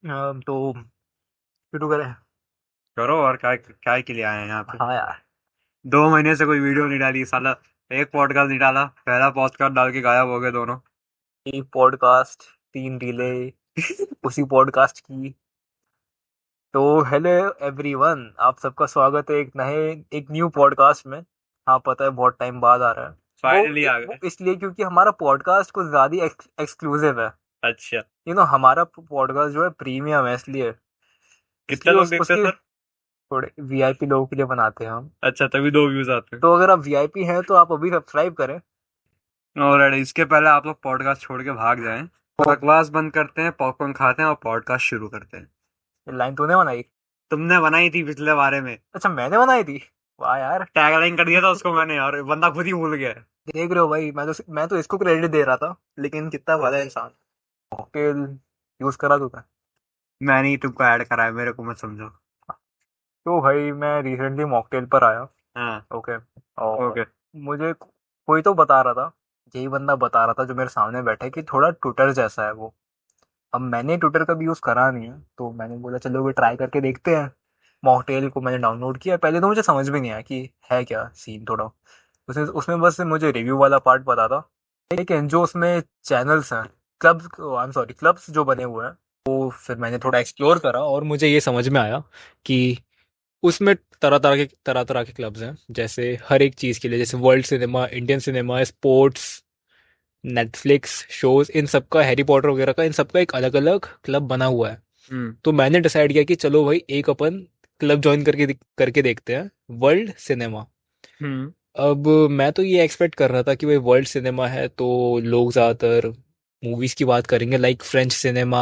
तो शुरू करें। करो। और क्या क्या के लिए आए हैं यहाँ पे? हाँ यार। 2 महीने से कोई वीडियो नहीं डाली साला। एक पॉडकास्ट नहीं डाला, पहला पॉडकास्ट डाल के गायब हो गए दोनों। एक पॉडकास्ट, 3 रीले उसी पॉडकास्ट की। तो हेलो एवरीवन, आप सबका स्वागत है एक न्यू पॉडकास्ट में। हाँ, पता है बहुत टाइम बाद आ रहा है। फाइनली आ वो गए। इसलिए क्योंकि हमारा पॉडकास्ट कुछ ज्यादा एक्सक्लूसिव है। अच्छा। हमारा पॉडकास्ट जो है प्रीमियम है, इसलिए कितने इसलिए लोग उस देखते हैं उसके सर? थोड़े वीआईपी लोगों के लिए बनाते हैं हम। अच्छा, तभी 2 व्यूज आते हैं। तो अगर आप वीआईपी हैं तो आप अभी सब्सक्राइब करें। और इसके पहले आप लोग पॉडकास्ट छोड़ के भाग जाएं। बकवास बंद करते हैं, पॉपकॉर्न खाते हैं और पॉडकास्ट शुरू करते हैं। लाइन तूने बनाई? तुमने बनाई थी पिछले बारे में। अच्छा, मैंने बनाई थी। वाह यार। टैगलाइन कर दिया था उसको मैंने, और बंदा खुद ही भूल गया। देख रहे हो भाई, मैं तो इसको क्रेडिट दे रहा था, लेकिन कितना भला इंसान। मॉकटेल यूज करा तूने? मैंने ही तुमको ऐड करा है, मेरे को मत समझो। तो भाई मैं रिसेंटली मॉकटेल पर आया। हाँ। ओके। और ओके। मुझे कोई तो बता रहा था, यही बंदा बता रहा था जो मेरे सामने बैठा है, कि थोड़ा ट्विटर जैसा है वो। अब मैंने ट्विटर का भी यूज़ करा नहीं है, तो मैंने बोला चलो भी ट्राई करके देखते हैं। मॉकटेल को मैंने डाउनलोड किया। पहले तो मुझे समझ में नहीं आया कि है क्या सीन थोड़ा। उसमें उसमें बस मुझे रिव्यू वाला पार्ट पता था। लेकिन जो उसमें चैनल्स हैं, clubs, I am sorry, clubs जो बने हुए हैं, वो फिर मैंने थोड़ा एक्सप्लोर करा और मुझे ये समझ में आया कि उसमें तरह तरह के क्लब्स हैं। जैसे हर एक चीज़ के लिए, जैसे world cinema, Indian cinema, sports, Netflix shows, इन सब का, हैरी पॉटर वगैरह का, इन सब का एक अलग अलग क्लब बना हुआ है। हम्म। तो मैंने डिसाइड किया कि चलो भाई एक अपन क्लब ज्वाइन करके देखते हैं, वर्ल्ड सिनेमा। हम्म। अब मैं तो ये एक्सपेक्ट कर रहा था कि भाई वर्ल्ड सिनेमा है तो लोग ज़्यादातर मूवीज़ की बात करेंगे, like French cinema,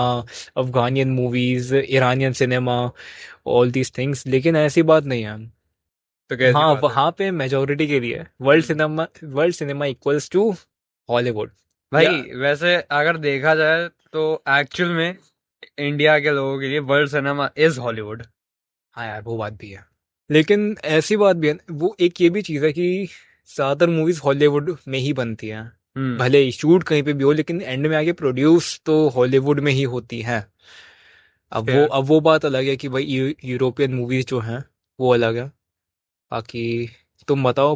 Afghanian movies, Iranian cinema, all these things. लेकिन ऐसी बात नहीं है। तो कैसी हाँ, बात है? वहाँ पे मेजोरिटी के लिए world cinema equals to Hollywood. या भाई वैसे अगर देखा जाए तो एक्चुअल में इंडिया के लोगों के लिए वर्ल्ड सिनेमा इज हॉलीवुड। हाँ यार, वो बात भी है। लेकिन ऐसी बात भी है, वो एक ये भी चीज़ है कि ज़्यादातर मूवीज़ हॉलीवुड में ही बनती हैं। हम्म। भले शूट कहीं पे भी हो, लेकिन एंड में आके प्रोड्यूस तो हॉलीवुड में ही होती हैं। फिर अब वो बात अलग है कि भाई यूरोपियन मूवीज़ जो हैं वो अलग है। बाकी तुम बताओ।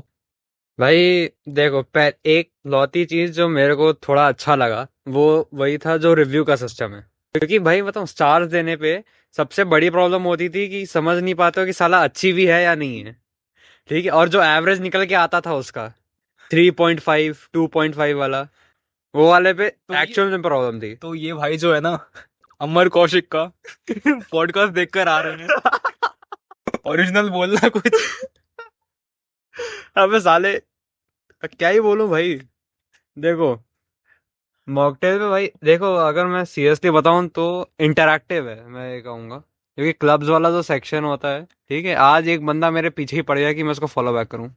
भाई देखो, एक लौती चीज जो मेरे को थोड़ा अच्छा लगा वो वही था जो रिव्यू का सिस्टम है। क्योंकि भाई बताऊं, स्टार्स देने पे सबसे बड़ी प्रॉब्लम होती थी कि समझ नहीं पाते हो कि साला अच्छी भी है या नहीं है। ठीक है, और जो एवरेज निकल के आता था उसका 3.5 2.5 वाला, वो वाले पे तो ये एक्चुअल में प्रॉब्लम थी। तो ये भाई जो है ना, अमर कौशिक का पॉडकास्ट देखकर आ रहे हैं। ओरिजिनल बोलना कुछ। अबे साले, क्या ही बोलूं भाई। देखो, मॉकटेल पे भाई देखो, अगर मैं सीरियसली बताऊं तो इंटरैक्टिव है, मैं ये कहूंगा। क्योंकि क्लब्स वाला जो सेक्शन होता है, ठीक है, आज एक बंदा मेरे पीछे ही पड़ गया कि मैं उसको फॉलो बैक करूं,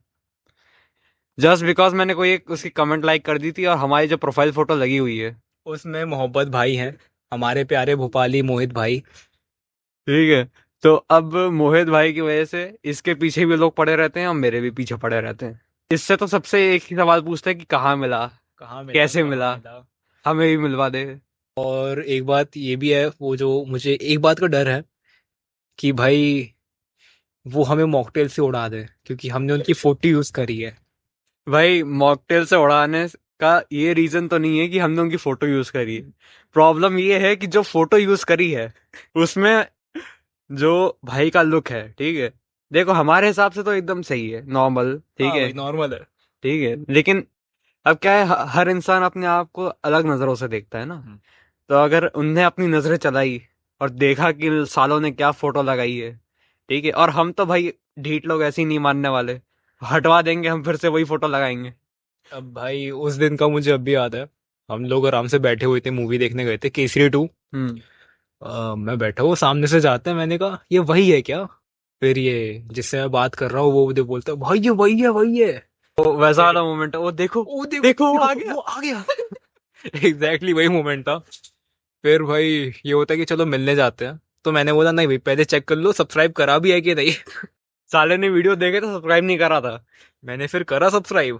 जस्ट बिकॉज मैंने कोई एक उसकी कमेंट लाइक कर दी थी और हमारी जो प्रोफाइल फोटो लगी हुई है। उसमें मोहब्बत भाई हैं, हमारे प्यारे भोपाली मोहित भाई। ठीक है, तो अब मोहित भाई की वजह से इसके पीछे भी लोग पड़े रहते हैं और मेरे भी पीछे पड़े रहते हैं। इससे तो सबसे एक ही सवाल पूछते हैं कि कहाँ मिला, कहाँ मिला, कैसे कहाँ मिला, मिला। हमें भी मिलवा दे। और एक बात ये भी है, वो जो मुझे एक बात का डर है कि भाई वो हमें मॉकटेल से उड़ा दे, क्योंकि हमने उनकी फोटो यूज करी है। भाई मॉकटेल से उड़ाने का ये रीजन तो नहीं है कि हमने उनकी फोटो यूज करी है। प्रॉब्लम ये है कि जो फोटो यूज करी है उसमें जो भाई का लुक है, ठीक है, देखो हमारे हिसाब से तो एकदम सही है, नॉर्मल, ठीक हाँ है। भाई, नॉर्मल है। ठीक है, लेकिन अब क्या है, हर इंसान अपने आप को अलग नजरों से देखता है ना। हम्म। तो अगर उनने अपनी नजरें चलाई और देखा कि सालों ने क्या फोटो लगाई है, ठीक है, और हम तो भाई ढीठ लोग ऐसे ही नहीं मानने वाले, हटवा देंगे, हम फिर से वही फोटो लगाएंगे। अब भाई उस दिन का मुझे अब भी याद है। हम लोग आराम से बैठे हुए थे, मूवी देखने गए थे, केसरी 2। हम्म। मैं बैठा हूँ, सामने से जाते हैं, मैंने कहा ये वही है क्या? फिर ये जिससे मैं बात कर रहा हूँ वो मुझे बोलता है भाई ये वही है, वही है। तो वैसा फिर वाला मोमेंट है, वो देखो, वो देखो देखो वो देखो आ गया। वो आ गया। एग्जैक्टली वही मोमेंट था। फिर भाई ये होता है कि चलो मिलने जाते हैं। तो मैंने बोला नहीं भाई, पहले चेक कर लो सब्सक्राइब करा भी है कि नहीं। साले ने वीडियो देखे तो सब्सक्राइब नहीं करा था। मैंने फिर करा सब्सक्राइब।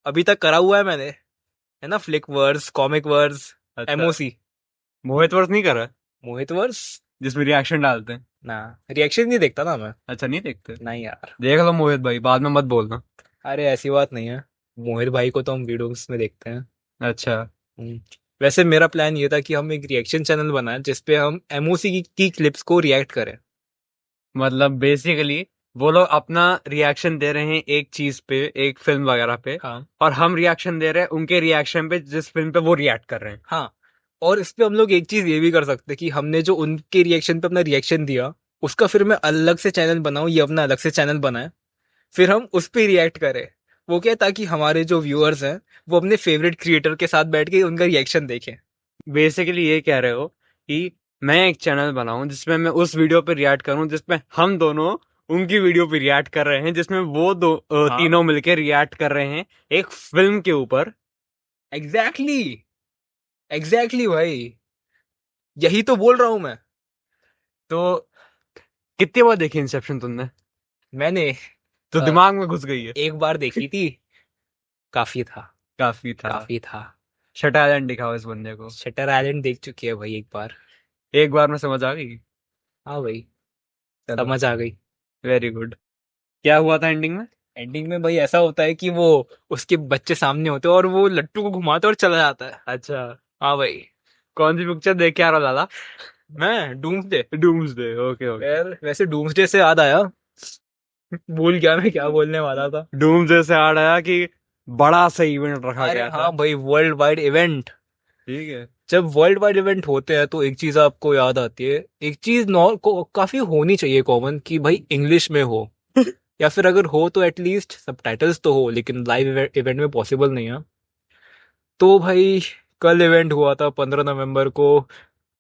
अभी तक करा हुआ है मैंने, है ना, फ्लिक वर्स, कॉमिक वर्स, अच्छा, एमओसी। मोहित वर्ष नहीं करा। मोहित वर्स? जिसमें रिएक्शन डालते हैं। ना, रिएक्शन नहीं देखता ना मैं। अच्छा, नहीं देखते? नहीं यार। देख लो मोहित भाई, बाद में मत बोलना। अरे ऐसी बात नहीं है, मोहित भाई को तो हम वीडियोस में देखते हैं। अच्छा। हम्म। वैसे मेरा प्लान ये था कि हम एक रिएक्शन चैनल बनाएं जिसपे हम एमओसी की क्लिप्स को रिएक्ट करें। मतलब बेसिकली वो लोग अपना रिएक्शन दे रहे हैं एक चीज पे, एक फिल्म वगैरह पे, हाँ। और हम रिएक्शन दे रहे हैं उनके रिएक्शन पे जिस फिल्म पे वो रिएक्ट कर रहे हैं। हाँ, और इस पे हम लोग एक चीज ये भी कर सकते हैं कि हमने जो उनके रिएक्शन पे अपना रिएक्शन दिया, उसका फिर मैं अलग से चैनल बनाऊं, ये अपना अलग से चैनल बनाए, फिर हम उस पे रिएक्ट करें। वो क्या, ताकि हमारे जो व्यूअर्स हैं वो अपने फेवरेट क्रिएटर के साथ बैठ के उनका रिएक्शन देखें। बेसिकली ये कह रहे हो कि मैं एक चैनल बनाऊं जिसमें मैं उस वीडियो पे रिएक्ट करूं जिसमें हम दोनों उनकी वीडियो पे रिएक्ट कर रहे हैं, जिसमें वो हाँ, तीनों मिलकर रिएक्ट कर रहे हैं एक फिल्म के ऊपर। एग्जैक्टली, एग्जैक्टली भाई, यही तो बोल रहा हूं मैं। तो कितनी बार देखी इंसेप्शन तुमने? मैंने तो अ, दिमाग में घुस गई है? एक बार देखी थी, काफी था। काफी था। काफी था। शटर आइलैंड दिखाओ इस बंदे को। शटर आइलैंड देख चुकी है भाई एक बार। एक बार में समझ आ गई? हाँ भाई, चलो, समझ आ गई। Very good. क्या हुआ था एंडिंग में? एंडिंग में भाई ऐसा होता है कि वो, उसके बच्चे सामने होते हैं और वो लट्टू को घुमाते और चला जाता है। अच्छा। हाँ भाई। कौन सी पिक्चर देख के आ रहा लाला? मैं डूम्सडे। Doomsday, okay okay. यार वैसे डूम्सडे से याद आया, भूल गया मैं क्या बोलने वाला था। डूम्सडे से याद आया कि बड़ा सा इवेंट रखा अरे गया था। हाँ भाई, वर्ल्ड वाइड इवेंट। ठीक है। जब वर्ल्ड वाइड इवेंट होते हैं तो एक चीज आपको याद आती है, एक चीज काफी होनी चाहिए कॉमन, कि भाई इंग्लिश में हो, या फिर अगर हो तो एटलीस्ट सबटाइटल्स तो हो, लेकिन लाइव इवेंट में पॉसिबल नहीं है। तो भाई कल इवेंट हुआ था 15 नवंबर को,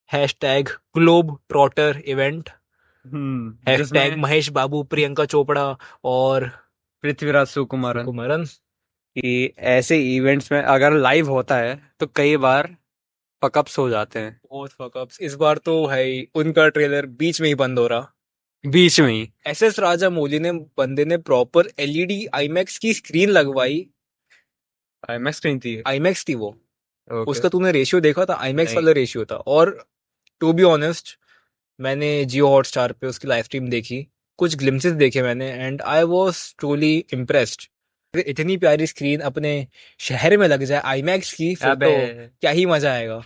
hashtag globe trotter event, hashtag जिसमें महेश बाबू, प्रियंका चोपड़ा और पृथ्वीराज सुकुमारन। सुकुमारन। कि ऐसे इवेंट्स में अगर लाइव होता है तो कई बार पकअप्स हो जाते हैं बहुत फकअप्स इस बार तो भाई, उनका ट्रेलर बीच में ही बंद हो रहा। बीच में ही। एसएस राजा मौली ने, बंदे ने प्रॉपर एलईडी आईमैक्स की स्क्रीन लगवाई। आईमैक्स स्क्रीन थी? आईमैक्स थी वो। ओके। उसका तूने रेशियो देखा था? आईमैक्स नहीं। वाला रेशियो था। और टू बी ऑनेस्ट, मैंने जियो हॉटस्टार पे उसकी लाइव स्ट्रीम देखी, कुछ ग्लिम्सेस देखे मैंने, and I was truly impressed. इतनी प्यारी स्क्रीन अपने शहर में लग जाए आईमैक्स की, फिर अबे तो क्या ही मजा आएगा।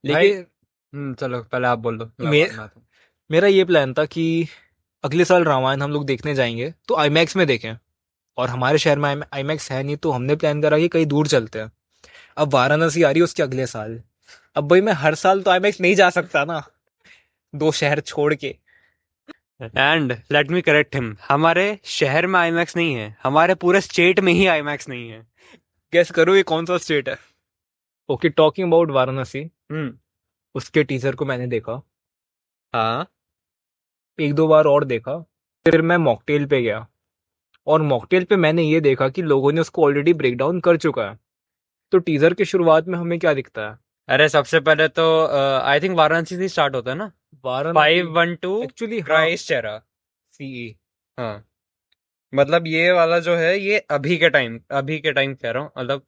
भाई। लेकिन चलो पहले आप बोल दो, मैं मे, बाद में आता हूँ। मेरा ये प्लान था कि अगले साल रामायण हम लोग देखने जाएंगे तो आईमैक्स में देखें, और हमारे शहर में आईमैक्स है नहीं, तो हमने प्लान करा कि कहीं दूर चलते हैं। अब वाराणसी आ रही है उसके अगले साल। अब भाई मैं हर साल तो आईमैक्स नहीं जा सकता ना, दो शहर छोड़ के। And let me correct him, हमारे शहर में आईमैक्स नहीं है, हमारे पूरे स्टेट में ही आईमैक्स नहीं है। गेस करो ये कौन सा स्टेट है? ओके, टॉकिंग अबाउट वाराणसी, हम्म। उसके टीजर को मैंने देखा, हाँ। एक दो बार और देखा, फिर मैं मॉकटेल पे गया, और मॉकटेल पे मैंने ये देखा कि लोगों ने उसको ऑलरेडी ब्रेक डाउन कर चुका है। तो टीजर के शुरुआत में हमें क्या दिखता है? अरे सबसे पहले तो आई थिंक वाराणसी से स्टार्ट होता है ना। वाराणसी, 512 एक्चुअली हाँ, क्राइस्ट चेरा। सीई। हाँ। मतलब ये वाला जो है ये अभी के टाइम कह रहा हूँ, मतलब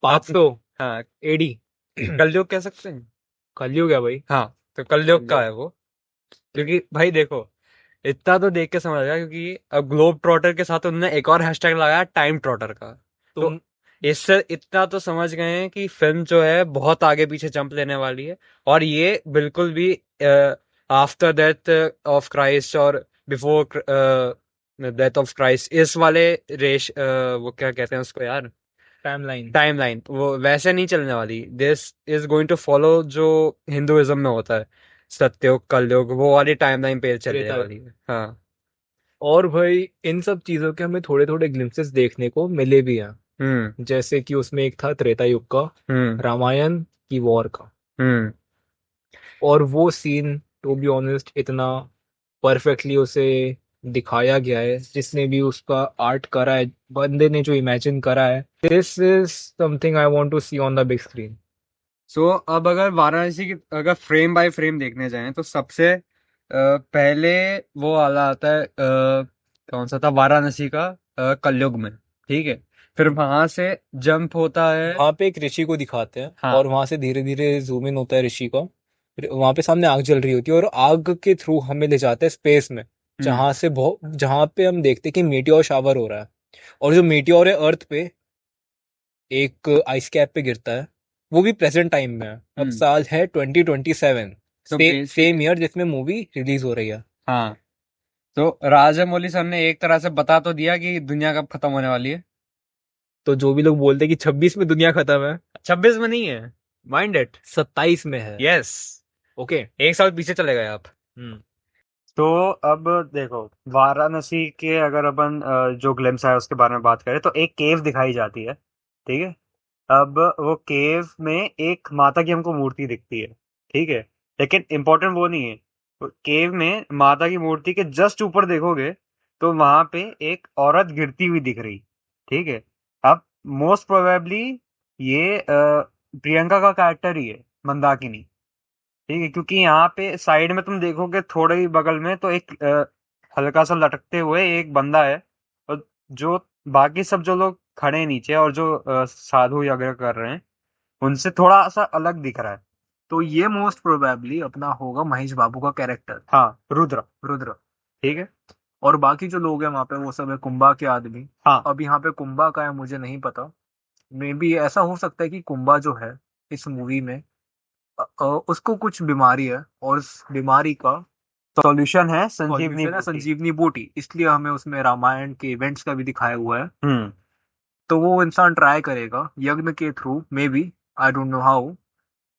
पाँच आप। सौ हाँ। एडी। कलयुग कह सकते हैं। कलयुग है भाई। हाँ, तो कलयुग का है वो। क्योंकि भाई देखो, इतना तो देख के समझ आया, क्योंकि अब ग्लोब ट्रॉटर के साथ उन्होंने एक और हैशटैग लगाया टाइम ट्रॉटर का। तो तुम, इससे इतना तो समझ गए हैं कि फिल्म जो है बहुत आगे पीछे जंप लेने वाली है। और ये बिल्कुल भी आफ्टर डेथ ऑफ क्राइस्ट और बिफोर डेथ ऑफ क्राइस्ट इस वाले वो क्या कहते हैं उसको यार, टाइमलाइन। टाइमलाइन, वो वैसे नहीं चलने वाली। This is going to follow जो हिंदुइज्म में होता है, सत्ययुग कलयुग, वो वाली टाइमलाइन पे चलने त्रेता। वाली है। हाँ। और भाई इन सब चीजों के हमें थोड़े थोड़े ग्लिम्सेस देखने को मिले भी हैं। हम्म। जैसे कि उसमें एक था त्रेता युग का, हम्म। रामायण की वॉर का, हम्म। और वो सीन टू बी ऑनेस्ट इतना परफेक्टली उसे दिखाया गया है, जिसने भी उसका आर्ट करा है, बंदे ने जो इमेजिन करा है, this is something I want to see on the big screen. So अब अगर वाराणसी की अगर फ्रेम बाय फ्रेम देखने जाएं तो सबसे पहले वो वाला आता है, कौन सा था वाराणसी का, कलयुग में। ठीक है। फिर वहां से जंप होता है। वहां पे एक ऋषि को दिखाते हैं, हाँ। और वहां से धीरे धीरे जूम इन होता है ऋषि का, वहां पे सामने आग जल रही होती है और आग के थ्रू हमें ले जाते हैं स्पेस में, हम्म। जहां पे हम देखते हैं कि मीटियोर शावर हो रहा है। और जो मीटियोर है अर्थ पे एक आइस कैप पे गिरता है, वो भी प्रेजेंट टाइम में है। अब हम्म। साल है 2027, तो सेम बेसिक ईयर जिसमें मूवी रिलीज हो रही है। हाँ, तो राजामौली सर ने एक तरह से बता तो दिया कि दुनिया कब खत्म होने वाली है। तो जो भी लोग बोलते हैं कि 26 में दुनिया खत्म है, 26 में नहीं है, माइंड इट। 27 में है। यस। ओके। एक साल पीछे चले गए आप। हम्म। तो अब देखो, वाराणसी के अगर अपन जो ग्लिम्स है उसके बारे में बात करें तो एक केव दिखाई जाती है, ठीक है। अब वो केव में एक माता की हमको मूर्ति दिखती है, ठीक है। लेकिन इम्पोर्टेंट वो नहीं है। केव में माता की मूर्ति के जस्ट ऊपर देखोगे तो वहां पे एक औरत गिरती हुई दिख रही, ठीक है। अब मोस्ट प्रोबेबली ये प्रियंका का कैरेक्टर ही है, मंदाकिनी, ठीक है। क्योंकि यहाँ पे साइड में तुम देखोगे थोड़े ही बगल में तो एक हल्का सा लटकते हुए एक बंदा है। और जो बाकी सब जो लोग खड़े हैं नीचे और जो साधु यज्ञ कर रहे हैं उनसे थोड़ा सा अलग दिख रहा है। तो ये मोस्ट प्रोबेबली अपना होगा महेश बाबू का कैरेक्टर, हाँ, रुद्र। रुद्र। ठीक है। और बाकी जो लोग हैं वहां पे वो सब है कुंभा के आदमी। हाँ। अब यहाँ पे कुंभा का है मुझे नहीं पता। मे बी ऐसा हो सकता है कि कुंभा जो है इस मूवी में उसको कुछ बीमारी है और उस बीमारी का सॉल्यूशन है संजीवनी सॉल्यूशन है बूटी। संजीवनी बूटी, इसलिए हमें उसमें रामायण के इवेंट्स का भी दिखाया हुआ है। हम्म। तो वो इंसान ट्राई करेगा यज्ञ के through, may be, I don't know how,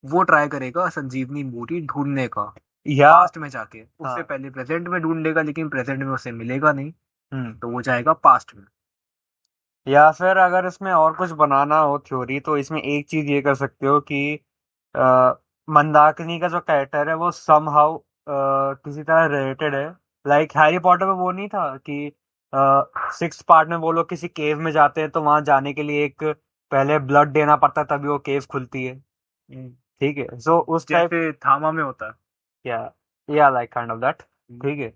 वो ट्राई करेगा संजीवनी बूटी ढूंढने का या पास्ट में जाके। उससे हाँ। पहले प्रेजेंट में ढूंढ लेगा लेकिन प्रेजेंट में उसे मिलेगा नहीं, हम्म। तो वो जाएगा पास्ट में। या फिर अगर इसमें और कुछ बनाना हो थ्योरी तो इसमें एक चीज ये कर सकते हो कि अ, मंदाकिनी का जो कैरेक्टर है वो समहाउ किसी तरह रिलेटेड है। लाइक हैरी पॉटर में वो नहीं था कि सिक्स पार्ट में वो लोग किसी केव में जाते हैं तो वहां जाने के लिए एक पहले ब्लड देना पड़ता है तभी वो केव खुलती है, ठीक है। सो उस टाइप, जैसे थामा में होता है। या लाइक काइंड ऑफ दैट, ठीक है।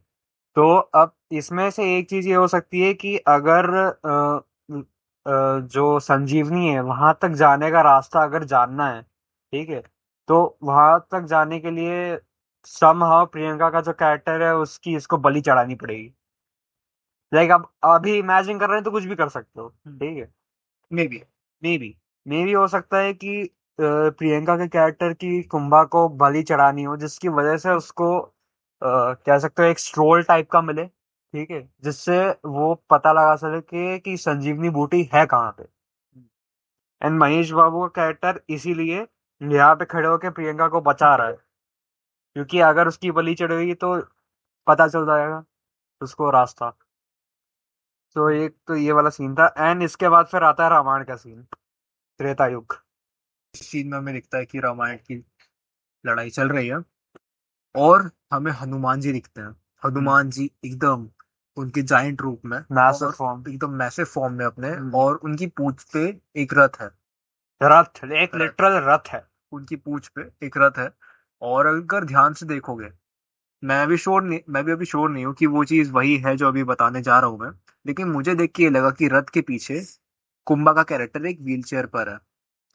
तो अब इसमें से एक चीज ये हो सकती है कि अगर जो संजीवनी है वहां तक जाने का रास्ता अगर जानना है, ठीक है, तो वहां तक जाने के लिए समहाउ प्रियंका का जो कैरेक्टर है उसकी इसको बलि चढ़ानी पड़ेगी। लाइक अब अभी इमेजिन कर रहे हैं तो कुछ भी कर सकते हो, ठीक है। May be. मे बी, हो सकता है कि प्रियंका के कैरेक्टर की कुंभा को बलि चढ़ानी हो जिसकी वजह से उसको कह सकते हो एक स्ट्रोल टाइप का मिले, ठीक है, जिससे वो पता लगा सके कि संजीवनी बूटी है कहाँ पे। एंड महेश बाबू का कैरेक्टर इसीलिए यहाँ पे खड़े होकर प्रियंका को बचा रहा है, क्योंकि अगर उसकी बलि चढ़ेगी तो पता चल जाएगा उसको रास्ता। तो एक तो ये वाला सीन था एंड इसके बाद फिर आता है रामायण का सीन, त्रेता युग। इस सीन में हमें दिखता है कि रामायण की लड़ाई चल रही है और हमें हनुमान जी दिखते हैं। हनुमान जी एकदम उनके जायंट रूप में, मैसिव और फॉर्म। एकदम मैसिव फॉर्म में अपने, और उनकी पूंछ पे एक रथ है। रथ, एक रथ। लिटरल रथ है। उनकी पूंछ पे एक रथ है। और अगर ध्यान से देखोगे, मैं भी अभी श्योर नहीं हूँ कि वो चीज वही है जो अभी बताने जा रहा हूँ मैं, लेकिन मुझे देख के ये लगा कि रथ के पीछे कुंभा का कैरेक्टर एक व्हील चेयर पर है।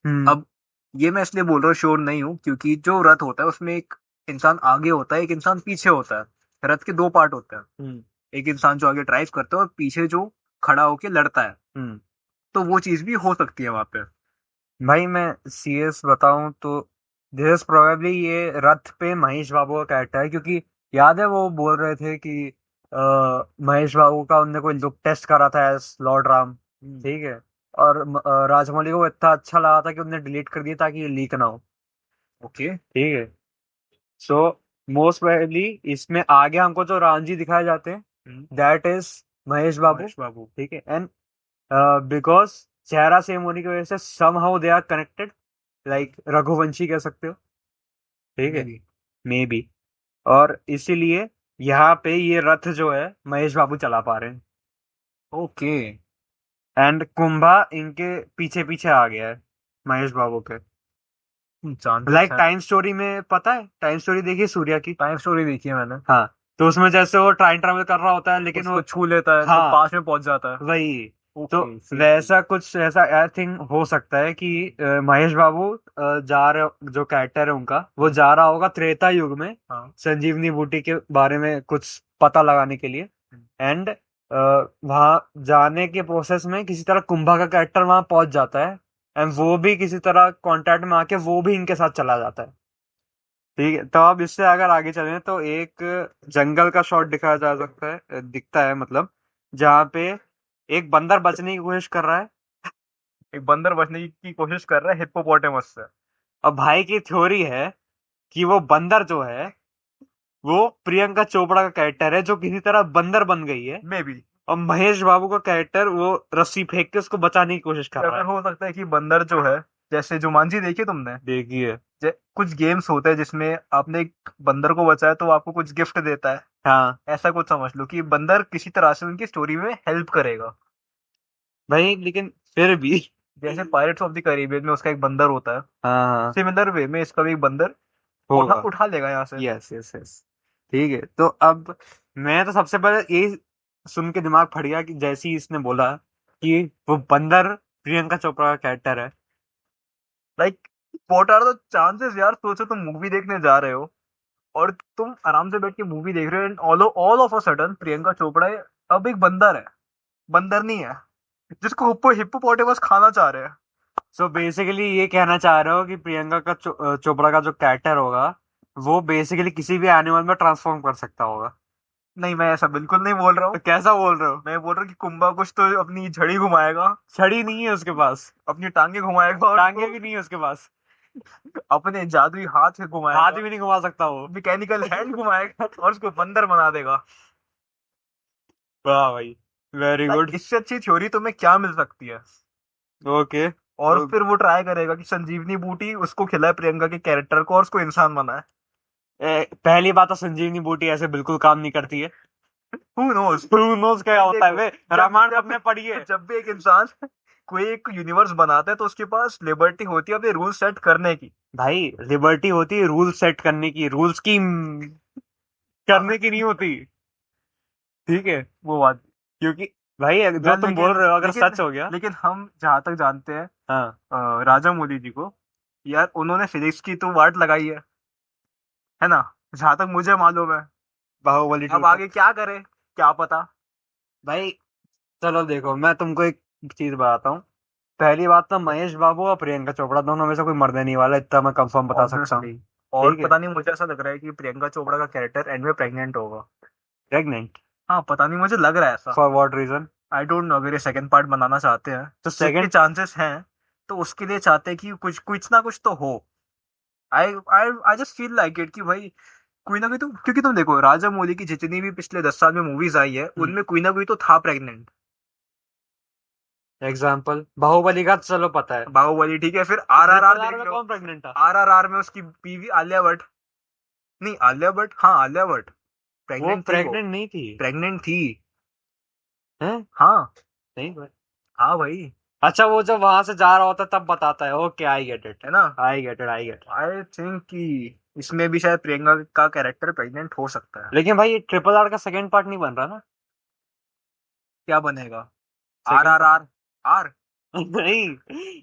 हम्म। अब ये मैं इसलिए बोल रहा हूँ श्योर नहीं हूँ क्योंकि जो रथ होता है उसमें एक इंसान आगे होता है, एक इंसान पीछे होता है। रथ के दो पार्ट होते हैं, हम्म। एक इंसान जो आगे ड्राइव करता है और पीछे जो खड़ा होके लड़ता है। हम्म। तो वो चीज भी हो सकती है वहां पे। भाई मैं सीरियस बताऊं तो दिस इज प्रोबेबली ये रथ पे महेश बाबू का कैरेक्टर है, क्योंकि याद है वो बोल रहे थे कि महेश बाबू का उनने कोई लुक टेस्ट करा था एज लॉर्ड राम, ठीक है। और राजमौली को इतना अच्छा लगा था कि उन्होंने डिलीट कर दिया ताकि ये लीक ना हो, ओके। ठीक है। सो मोस्ट प्रोबेबली इसमें आगे हमको जो राम जी दिखाए जाते हैं दैट इज महेश बाबू, महेश बाबू। ठीक है। एंड बिकॉज चेहरा सेम होने की वजह से somehow they are connected, like Raghuvanshi कह सकते हो, ठीक है। Maybe। Maybe. और इसीलिए यहाँ पे ये रथ जो है महेश बाबू चला पा रहे हैं ओके। एंड कुंभा इनके पीछे पीछे आ गया है महेश बाबू के। चांद लाइक अच्छा। टाइम स्टोरी में पता है, टाइम स्टोरी देखिए सूर्या की। टाइम स्टोरी देखी है मैंने। हाँ, तो उसमें जैसे वो टाइम ट्रेवल कर रहा होता है लेकिन उसको वो, छू लेता है तो हाँ, पास में पहुंच जाता है। वही तो ओके वैसा कुछ ऐसा आई थिंक हो सकता है कि महेश बाबू जा रहे, जो कैरेक्टर है उनका, वो जा रहा होगा त्रेता युग में हाँ। संजीवनी बूटी के बारे में कुछ पता लगाने के लिए। एंड वहां जाने के प्रोसेस में किसी तरह कुंभा का कैरेक्टर वहां पहुंच जाता है, एंड वो भी किसी तरह कांटेक्ट में आके वो भी इनके साथ चला जाता है। ठीक है, तो अब इससे अगर आगे चलें तो एक जंगल का शॉट दिखाया जा सकता है, दिखता है मतलब, जहाँ पे एक बंदर बचने की कोशिश कर रहा है। एक बंदर बचने की कोशिश कर रहा है हिप्पोपोटेमस से। और भाई की थ्योरी है कि वो बंदर जो है वो प्रियंका चोपड़ा का कैरेक्टर है, जो किसी तरह बंदर बन गई है। May be. और महेश बाबू का कैरेक्टर वो रस्सी फेंक के उसको बचाने की कोशिश कर या रहा फिर है। हो सकता है कि बंदर जो है, जैसे जुमांजी देखी तुमने, देखिए। कुछ गेम्स होते हैं जिसमें आपने एक बंदर को बचाया तो वो आपको कुछ गिफ्ट देता है। हाँ ऐसा कुछ समझ लो कि बंदर किसी तरह से उनकी स्टोरी में हेल्प करेगा। भाई, लेकिन फिर भी। जैसे पायरेट्स ऑफ द कैरिबियन में उसका एक बंदर होता है, हाँ हाँ, सिमिलर वे में इसका भी एक बंदर उठा होगा। उठा लेगा यहाँ से। Yes yes yes. ठीक है, तो अब मैं तो सबसे पहले यही सुन के दिमाग फट गया कि जैसे ही इसने बोला कि वो बंदर प्रियंका चोपड़ा का कैरेक्टर है। Like what are the chances यार, सोचो तुम मूवी देखने जा रहे हो और तुम आराम से बैठ के मूवी देख रहे हो and all of a sudden Priyanka Chopra अब एक बंदर है, बंदर नहीं है, जिसको हिप्पोपोटेमस खाना चाह रहे हैं। सो बेसिकली ये कहना चाह रहे हो कि प्रियंका का चोपड़ा का जो कैरेक्टर होगा वो बेसिकली किसी भी एनिमल में ट्रांसफॉर्म कर सकता होगा। नहीं, मैं ऐसा बिल्कुल नहीं बोल रहा तो हूँ। कैसा बोल रहे हो? मैं बोल रहा हूँ कि कुंभा कुछ तो अपनी झड़ी घुमाएगा, छड़ी नहीं है उसके पास। अपनी टांगे घुमाएगा और टांगे भी नहीं है उसके पास। अपने जादुई हाथ से हाथ घुमाएगा, भी नहीं घुमा सकता वो। मैकेनिकल हैंड घुमाएगा और उसको बंदर बना देगा। वाह भाई, वेरी लाइक गुड। इससे अच्छी थ्योरी तुम्हें क्या मिल सकती है। ओके। और फिर वो ट्राई करेगा कि संजीवनी बूटी उसको खिलाए प्रियंका के कैरेक्टर को और उसको इंसान बनाए। पहली बात तो संजीवनी बूटी ऐसे बिल्कुल काम नहीं करती है। Who knows. Who knows क्या होता है वे? रामायण जब सबने पढ़ी है। जब भी एक इंसान कोई एक यूनिवर्स बनाता है तो उसके पास लिबर्टी होती है अपने रूल सेट करने की। भाई लिबर्टी होती है रूल सेट करने की, रूल्स की करने की नहीं होती। ठीक है। वो बात। क्योंकि भाई जो यार तुम बोल लेकिन रहे हो अगर लेकिन सच हो गया। लेकिन हम जहां तक जानते हैं हाँ। राजा मौली जी को, यार उन्होंने फिजिक्स की तो वाट लगाई है ना, जहां तक मुझे मालूम है। बाहुबली टू अब तक। आगे क्या करे, क्या पता। भाई चलो देखो, मैं तुमको एक चीज बताता हूँ। पहली बात तो महेश बाबू और प्रियंका चोपड़ा दोनों में से कोई मरने नहीं वाला, इतना मैं कंफर्म बता सकता हूँ। ऑब्वियसली। और ठीक है। पता नहीं, मुझे ऐसा लग रहा है कि प्रियंका चोपड़ा का कैरेक्टर एंड में प्रेग्नेंट होगा। प्रेग्नेंट? हाँ, पता नहीं, मुझे लग रहा है ऐसा। For what reason? I don't know, अगर ये सेकंड पार्ट बनाना चाहते हैं तो जितने सेकंड। चांसेस हैं, तो उसके लिए चाहते हैं कि कुछ कुछ ना कुछ तो हो। I I I just feel like it कि भाई कोई ना कोई तो, क्योंकि तुम देखो राजा मौली की जितनी भी पिछले 10 साल में मूवीज आई है उनमें कोई ना कोई तो था प्रेग्नेंट। एग्जाम्पल बाहुबली का तो चलो पता है। बाहुबली ठीक है, फिर आरआरआर RRR देख में लो। कौन प्रेग्नेंट था? आरआरआर में उसकी बीवी आलिया भट्ट, नहीं आलिया भट्ट, हाँ आलिया भट्ट वो प्रेग्नेंट थी, वो प्रेग्नेंट नहीं थी। प्रेग्नेंट थी। हैं? हाँ। नहीं भाई। हाँ भाई। अच्छा, वो जब वहां से जा रहा होता है तब बताता है। Okay, I get it. है ना। I get it, I get it. I think कि इसमें भी शायद प्रियंका का कैरेक्टर प्रेग्नेंट हो सकता है। लेकिन भाई ये RRR का सेकंड पार्ट नहीं बन रहा ना? क्या बनेगा? Or second or part. आर आर नहीं,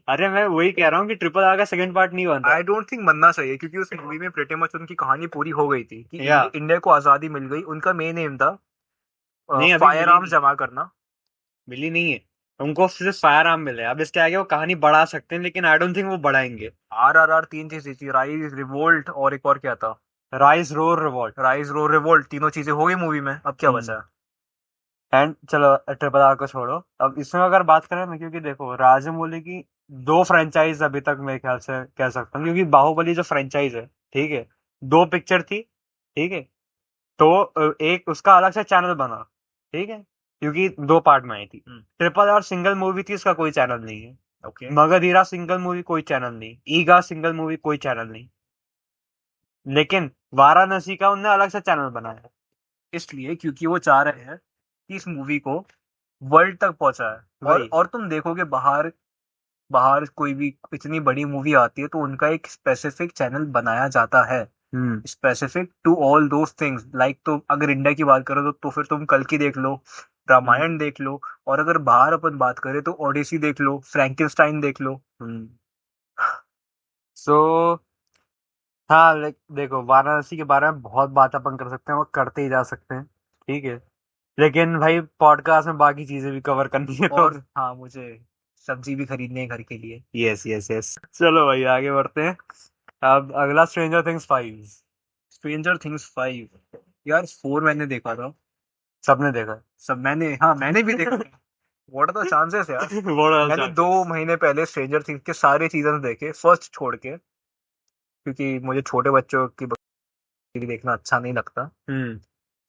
अरे मैं वही कह रहा हूँ कि RRR का सेकंड पार्ट नहीं बन रहा। आई डोंट थिंक बनना चाहिए, क्योंकि उस मूवी में प्रेटी मच उनकी कहानी पूरी हो गई थी कि या इंडिया को आजादी मिल गई। उनका मेन एम था नहीं, अभी फायर मिली आर्म्स नहीं। जमा करना। मिली नहीं है। उनको सिर्फ फायर आर्म मिले। अब इसके आगे वो कहानी बढ़ा सकते हैं, लेकिन आई डोंट थिंक वो बढ़ाएंगे। आर तीन चीजें थी, राइज रिवोल्ट और एक और क्या था, राइज रोर रिवॉल्ट। राइज रो रिवोल्ट, तीनों चीजें हो गई मूवी में, अब क्या बचा है? एंड चलो RRR को छोड़ो, अब इसमें अगर बात करें ना, क्योंकि देखो राजमौली की दो फ्रेंचाइज अभी तक मेरे ख्याल से कह सकता हूँ, क्योंकि बाहुबली जो फ्रेंचाइज है, ठीक है, दो पिक्चर थी, ठीक है, तो एक उसका अलग से चैनल बना, ठीक है, क्योंकि दो पार्ट में आई थी। RRR सिंगल मूवी थी, उसका कोई चैनल नहीं है। ओके। मगधीरा सिंगल मूवी, कोई चैनल नहीं। ईगा सिंगल मूवी, कोई चैनल नहीं। लेकिन वाराणसी का उनने अलग से चैनल बनाया। इसलिए क्योंकि वो चाह रहे हैं कि इस मूवी को वर्ल्ड तक पहुंचाए। वही। और तुम देखोगे बाहर, कोई भी इतनी बड़ी मूवी आती है तो उनका एक स्पेसिफिक चैनल बनाया जाता है, specific to all those things. Like तो अगर इंडिया की बात करो तो फिर तुम कल की देख लो, रामायण देख लो, और अगर बाहर अपन बात करें तो ओडिसी देख लो, फ्रैंकेनस्टाइन देख लो। सो हाँ, देखो, वाराणसी के बारे में बहुत बात अपन कर सकते हैं और करते ही जा सकते हैं, ठीक है। लेकिन भाई पॉडकास्ट में बाकी चीजें भी कवर करनी है, तो और हाँ, मुझे सब्जी भी खरीदनी है घर के लिए। यस यस यस, चलो भाई आगे बढ़ते हैं। अब अगला स्ट्रेंजर थिंग्स 5। स्ट्रेंजर थिंग्स 5, यार 4 मैंने देखा था। सबने देखा सब मैंने, हाँ मैंने भी देखा था। व्हाट आर द चांसेस यार। बड़ा मैंने चांस। 2 महीने पहले स्ट्रेंजर थिंग्स के सारे सीजन देखे, फर्स्ट छोड़ के, क्योंकि मुझे छोटे बच्चों की बकरी देखना अच्छा नहीं लगता। हम्म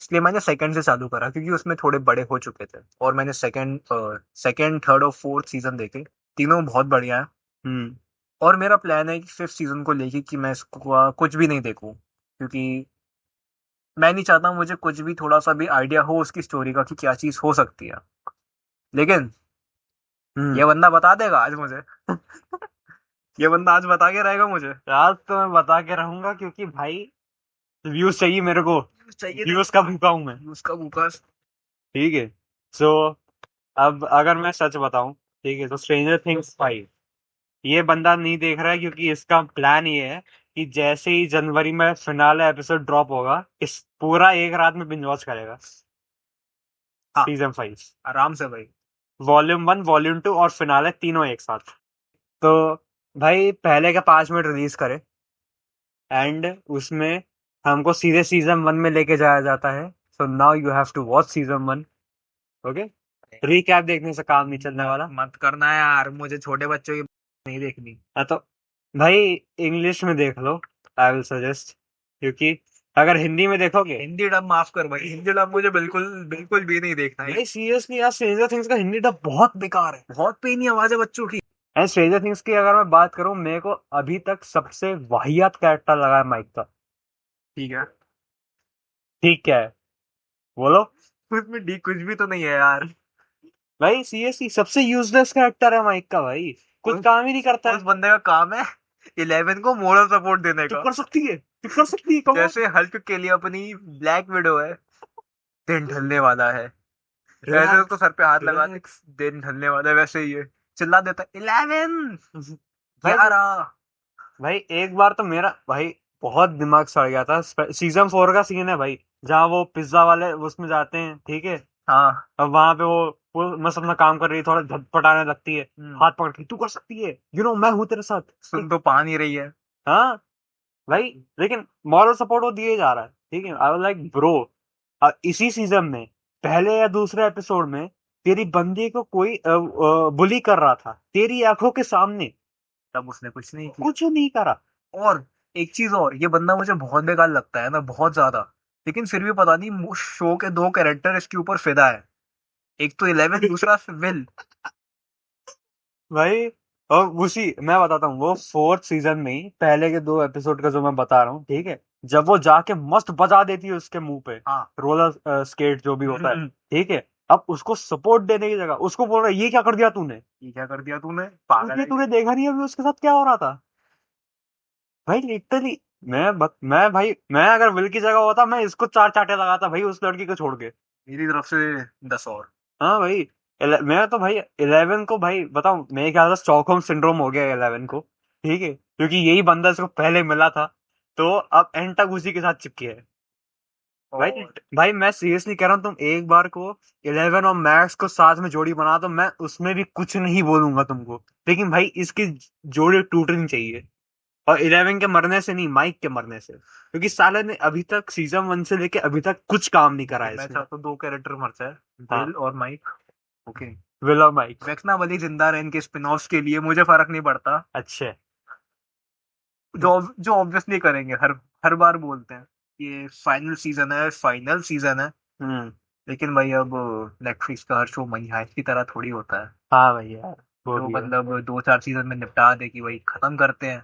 इसलिए मैंने सेकंड से चालू करा, क्योंकि उसमें थोड़े बड़े हो चुके थे, और मैंने सेकंड थर्ड और फोर्थ सीजन देखे। तीनों बहुत बढ़िया है। हम्म और मेरा प्लान है कि फिफ्थ सीजन को लेके कि मैं इसको कुछ भी नहीं देखूं, क्योंकि मैं नहीं चाहता मुझे कुछ भी थोड़ा सा भी आइडिया हो उसकी स्टोरी का कि क्या चीज हो सकती है। लेकिन हम्म ये बंदा बता देगा आज मुझे। ये बंदा आज बता के रहेगा मुझे। आज तो मैं बता के रहूंगा, क्योंकि भाई व्यूज चाहिए मेरे को। चाहिए व्यूज का भूखा हूं मैं, उसका बुकस। ठीक है। सो अब अगर मैं सच बताऊं, ठीक है, तो स्ट्रेंजर थिंग्स 5 ये बंदा नहीं देख रहा है, क्योंकि इसका प्लान ये है कि जैसे ही जनवरी में फिनाले एपिसोड ड्रॉप होगा, इस पूरा एक रात में बिंज वॉच करेगा हाँ, सीजन 5, आराम से भाई। वॉल्यूम 1 वॉल्यूम 2 और फिनाले तीनों एक साथ। तो भाई पहले का 5 मिनट रिलीज करे, एंड उसमें हमको सीधे सीजन 1 में लेके जाया जाता है। So now you have to watch season 1, okay. Recap देखने से काम नहीं चलने वाला। मत करना यार, मुझे छोटे बच्चों की नहीं देखनी। हाँ, तो भाई इंग्लिश में देख लो, आई विल सजेस्ट, क्योंकि अगर हिंदी में देखोगे, हिंदी डब माफ कर भाई, हिंदी डब मुझे बिल्कुल बिल्कुल भी नहीं देखना है। भाई सीरियसली यार, स्ट्रेंजर थिंग्स का हिंदी डब बहुत बेकार है। बहुत पेनी आवाज है बच्चों की। एंड स्ट्रेंजर थिंग्स की अगर मैं बात करूं, मेरे को अभी तक सबसे वाहियात कैरेक्टर लगा है माइक का। ठीक है। ठीक, क्या है, बोलो। उसमें डी कुछ भी तो नहीं है यार। भाई सीरियसली सबसे यूजलेस कैरेक्टर है माइक का, भाई कुछ उस, काम ही नहीं करता उस है। बंदे का काम है 11 को मोरल सपोर्ट देने चुप का। कर सकती है, चुप कर सकती है, कमो। जैसे हल्क के लिए अपनी ब्लैक विडो है, दिन ढलने वाला है, ऐसे उसको रिलैक्स, सर पे हाथ लगा दे, रिलैक्स। दिन ढलने वाला है, वैसे ही है। चिल्ला देता 11, भाई 11। भाई एक बार तो मेरा भाई बहुत दिमाग सड़ गया था। सीजन 4 का सीन है भाई, जहाँ वो पिज्जा वाले उसमें जाते हैं, ठीक है। हाँ। अब वहां पे वो मस्त अपना काम कर रही है, थोड़ा झटपटाने लगती है, हम्म, हाथ पकड़ के, तू कर सकती है, मैं हूं तेरे साथ। सुन तो पा नहीं रही है। हाँ भाई, लेकिन मॉरल सपोर्ट वो दिए जा रहा है, ठीक है। आई वाज लाइक ब्रो, इसी सीजन में पहले या दूसरे एपिसोड में तेरी बंदी को कोई बुली कर रहा था तेरी आंखों के सामने, तब उसने कुछ नहीं किया। कुछ नहीं करा। और एक चीज और, ये बंदा मुझे बहुत बेकार लगता है ना, बहुत ज्यादा। लेकिन फिर भी पता नहीं शो के 2 कैरेक्टर इसके ऊपर फिदा है। एक तो 11, दूसरा विल। भाई, और उसी मैं बताता हूँ, वो 4th सीजन में ही पहले के 2 एपिसोड का जो मैं बता रहा हूँ, ठीक है, जब वो जाके मस्त बजा देती है उसके मुंह पे हाँ। रोलर स्केट जो भी होता है, ठीक है। अब उसको सपोर्ट देने की जगह उसको बोल रहा है, ये क्या कर दिया तूने, ये क्या कर दिया तूने, पागल क्योंकि है तूने ये। देखा नहीं अभी उसके साथ क्या हो रहा था। भाई लिटरली, मैं भाई, मैं अगर विल की जगह होता, मैं इसको 4 चांटे लगाता भाई, उस लड़की को छोड़ के। मेरी तरफ से 10 और। हाँ भाई, मैं तो भाई 11 को भाई बताऊं, मेरे ख्याल से स्टॉकहोम सिंड्रोम हो गया 11 को, ठीक है, क्योंकि यही बंदा इसको पहले मिला था, तो अब एंड तक उसी के साथ चिपके है। भाई और भाई मैं सीरियसली कह रहा हूँ, तुम एक बार को 11 और मैक्स को साथ में जोड़ी बना दो, मैं उसमें भी कुछ नहीं बोलूंगा तुमको, लेकिन भाई इसकी जोड़ी टूटनी चाहिए। और 11 के मरने से नहीं, माइक के मरने से, क्योंकि साले ने अभी तक सीजन 1 से लेके अभी तक कुछ काम नहीं करा है मैं इसमें। चाहता हूँ 2 कैरेक्टर मर जाए, हाँ, विल और माइक। ओके। विल और माइक। वैक्सना भले जिंदा रहे इनके स्पिन ऑफ्स के लिए, मुझे फर्क नहीं पड़ता। अच्छे। जो जो ऑब्वियसली करेंगे, हर हर बार बोलते हैं ये फाइनल सीजन है, फाइनल सीजन है। हम्म लेकिन भाई अब नेटफ्लिक्स का हर शो मनी हाइस्ट की तरह थोड़ी होता है। हाँ भैया, वो जो भी है मतलब 2-4 सीजन में निपटा दे कि भाई खत्म करते हैं।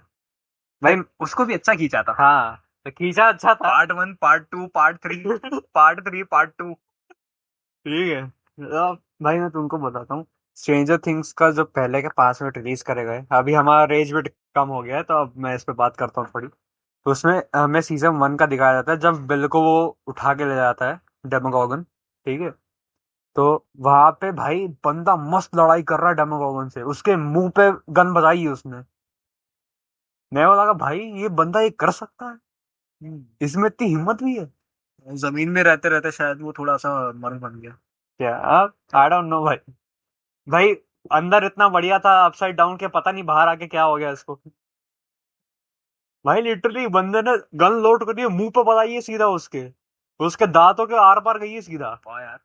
भाई। भाई उसको भी अच्छा खींचा था। हाँ, तो खींचा अच्छा था। Part 1, part 2, part 3, part 3, part 2। ठीक है। अब भाई मैं तुमको बताता हूँ, स्ट्रेंजर थिंग्स का जो पहले के 5 मिनट रिलीज करे गए, अभी हमारा रेज भी कम हो गया है, तो अब मैं इस पे बात करता हूँ थोड़ी। तो उसमें हमें सीजन 1 का दिखाया जाता है, जब बिल को वो उठा के ले जाता है डेमोगोगन, ठीक है। तो वहां पे भाई बंदा मस्त लड़ाई कर रहा है डेमोगोगन से, उसके मुंह पे गन बजाई है उसने। मैं वो लगा भाई ये बंदा ये कर सकता है, इसमें इतनी हिम्मत भी है। जमीन में रहते रहते शायद वो थोड़ा सा मर्द बन गया। क्या, आई डोंट नो भाई। भाई अंदर इतना बढ़िया था अपसाइड डाउन के, पता नहीं बाहर आके क्या हो गया इसको। भाई लिटरली बंदे ने गन लोड कर दी, मुंह पे बजाई है सीधा उसके, उसके दांतों के आर पार गई है सीधा। वाह यार।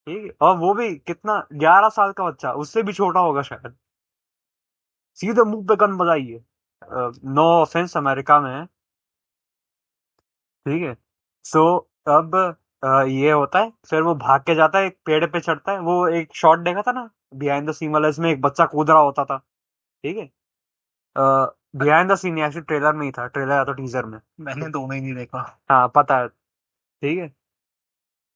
ठीक है, और वो भी कितना, 11 साल का बच्चा, उससे भी छोटा होगा शायद, सीधे मुंह पे गन बजाई है। नो ऑफेंस, अमेरिका में है। ठीक है। सो अब ये होता है, फिर वो भाग के जाता है, एक पेड़ पे चढ़ता है। वो एक शॉट देखा था ना बिहाइंड द सीन वाला, इसमें एक बच्चा कूद रहा होता था। ठीक है। Behind the scene actually trailer में ही था, ट्रेलर या तो टीजर में। मैंने दोनों ही नहीं देखा। हाँ पता है। ठीक है।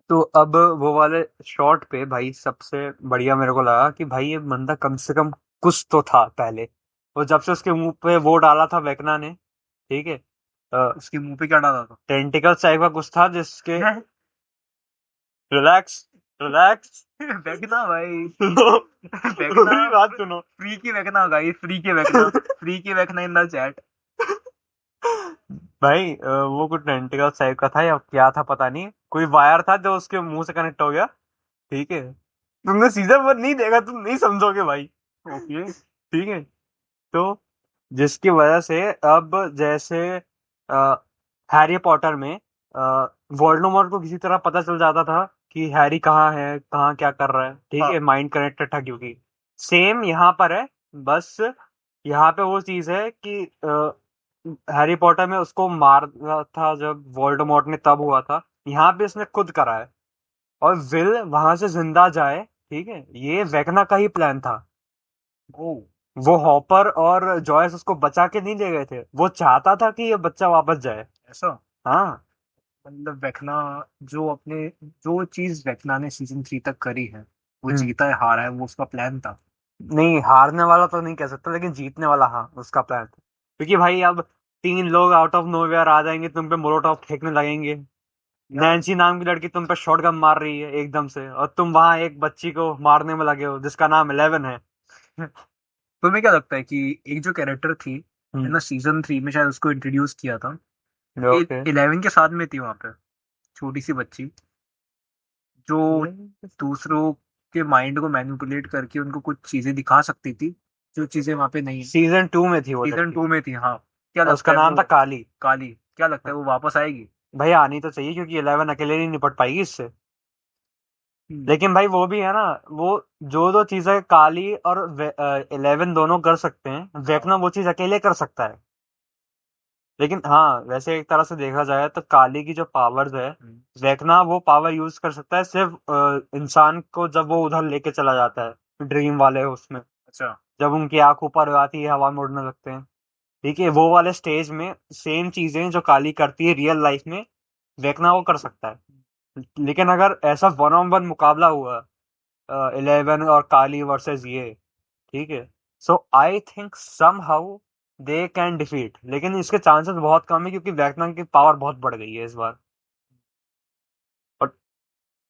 तो अब वो वाले शॉट पे भाई सबसे बढ़िया मेरे को लगा कि भाई ये बंदा कम से कम कुछ तो था पहले। और जब से उसके मुंह पे वो डाला था वेकना ने, ठीक है, उसके मुंह पे क्या डाला था? टेंटिकल टाइप का कुछ था जिसके, रिलैक्स, रिलैक्स। वेकना भाई। सुनो, वेकना। मेरी बात सुनो। फ्री की वेकना गाइस, फ्री की वेकना। फ्री की वेकना इन द चैट। भाई वो कुछ टेंटिकल टाइप का था या क्या था पता नहीं, कोई वायर था जो उसके मुंह से कनेक्ट हो गया। ठीक है, तुमने सीजन वन नहीं देखा, तुम नहीं समझोगे भाई। ओके। ठीक है। तो जिसकी वजह से अब जैसे हैरी पॉटर में वोल्डेमॉर्ट को किसी तरह पता चल जाता था कि हैरी कहाँ है, कहाँ क्या कर रहा है। ठीक हाँ। है, माइंड कनेक्टेड था क्योंकि, सेम यहाँ पर है। बस यहाँ पे वो चीज है कि हैरी पॉटर में उसको मारा था जब वोल्डेमॉर्ट ने, तब हुआ था। यहाँ पे इसने खुद करा है, और विल वहां से जिंदा जाए। ठीक है, ये वेकना का ही प्लान था। ओ। वो हॉपर और जॉयस उसको बचा के नहीं ले गए थे, वो चाहता था कि ये बच्चा वापस जाए। ऐसा। हाँ। मतलब वेकना, जो अपने, जो चीज वेकना ने सीजन 3 तक करी है, वो हम्म। जीता है हारा है, वो उसका प्लान था। नहीं, हारने वाला तो नहीं कह सकता, लेकिन जीतने वाला हाँ उसका प्लान था। क्योंकि भाई अब 3 लोग आउट ऑफ नोवेयर आ जाएंगे, तुम पे मोलोटॉफ फेंकने लगेंगे। यार। नैन्सी नाम की लड़की तुम पे शॉटगन मार रही है एकदम से, और तुम वहां एक बच्ची को मारने में लगे हो जिसका नाम 11 है। तुम्हें क्या लगता है कि एक जो कैरेक्टर थी, है हम्म। ना, सीजन 3 में शायद उसको इंट्रोड्यूस किया था, ओके। 11 के साथ में थी वहां पे, छोटी सी बच्ची, जो दूसरों के माइंड को मैनिपुलेट करके उनको कुछ चीजें दिखा सकती थी, जो चीजें वहां पे नहीं है। सीजन 2 में थी वो सीजन लड़की, 2 में थी, हाँ। क्या और लगता उसका है नाम वो? था काली। काली। क्या लगता है वो वापस आएगी? भाई आनी तो चाहिए, क्योंकि 11 अकेले नहीं निपट पाएगी इससे। हम्म। लेकिन भाई वो भी है ना, वो जो जो चीजें काली और 11 दोनों कर सकते हैं, हाँ। वेकना वो चीज अकेले कर सकता है। लेकिन हाँ, वैसे एक तरह से देखा जाए तो काली की जो पावर्स है, हम्म। वेकना वो पावर यूज कर सकता है सिर्फ इंसान को, जब वो उधर लेके चला जाता है ड्रीम वाले उसमें, अच्छा। जब उनकी आंख ऊपर हो जाती है, हवा में उड़ने लगते हैं। ठीक है, वो वाले स्टेज में सेम चीजें जो काली करती है रियल लाइफ में, वेकना वो कर सकता है। लेकिन अगर ऐसा वन ऑन वन मुकाबला हुआ 11 और काली वर्सेस ये, ठीक है, so I think somehow they can defeat, लेकिन इसके चांसेस बहुत कम है क्योंकि वैकनम की पावर बहुत बढ़ गई है इस बार। और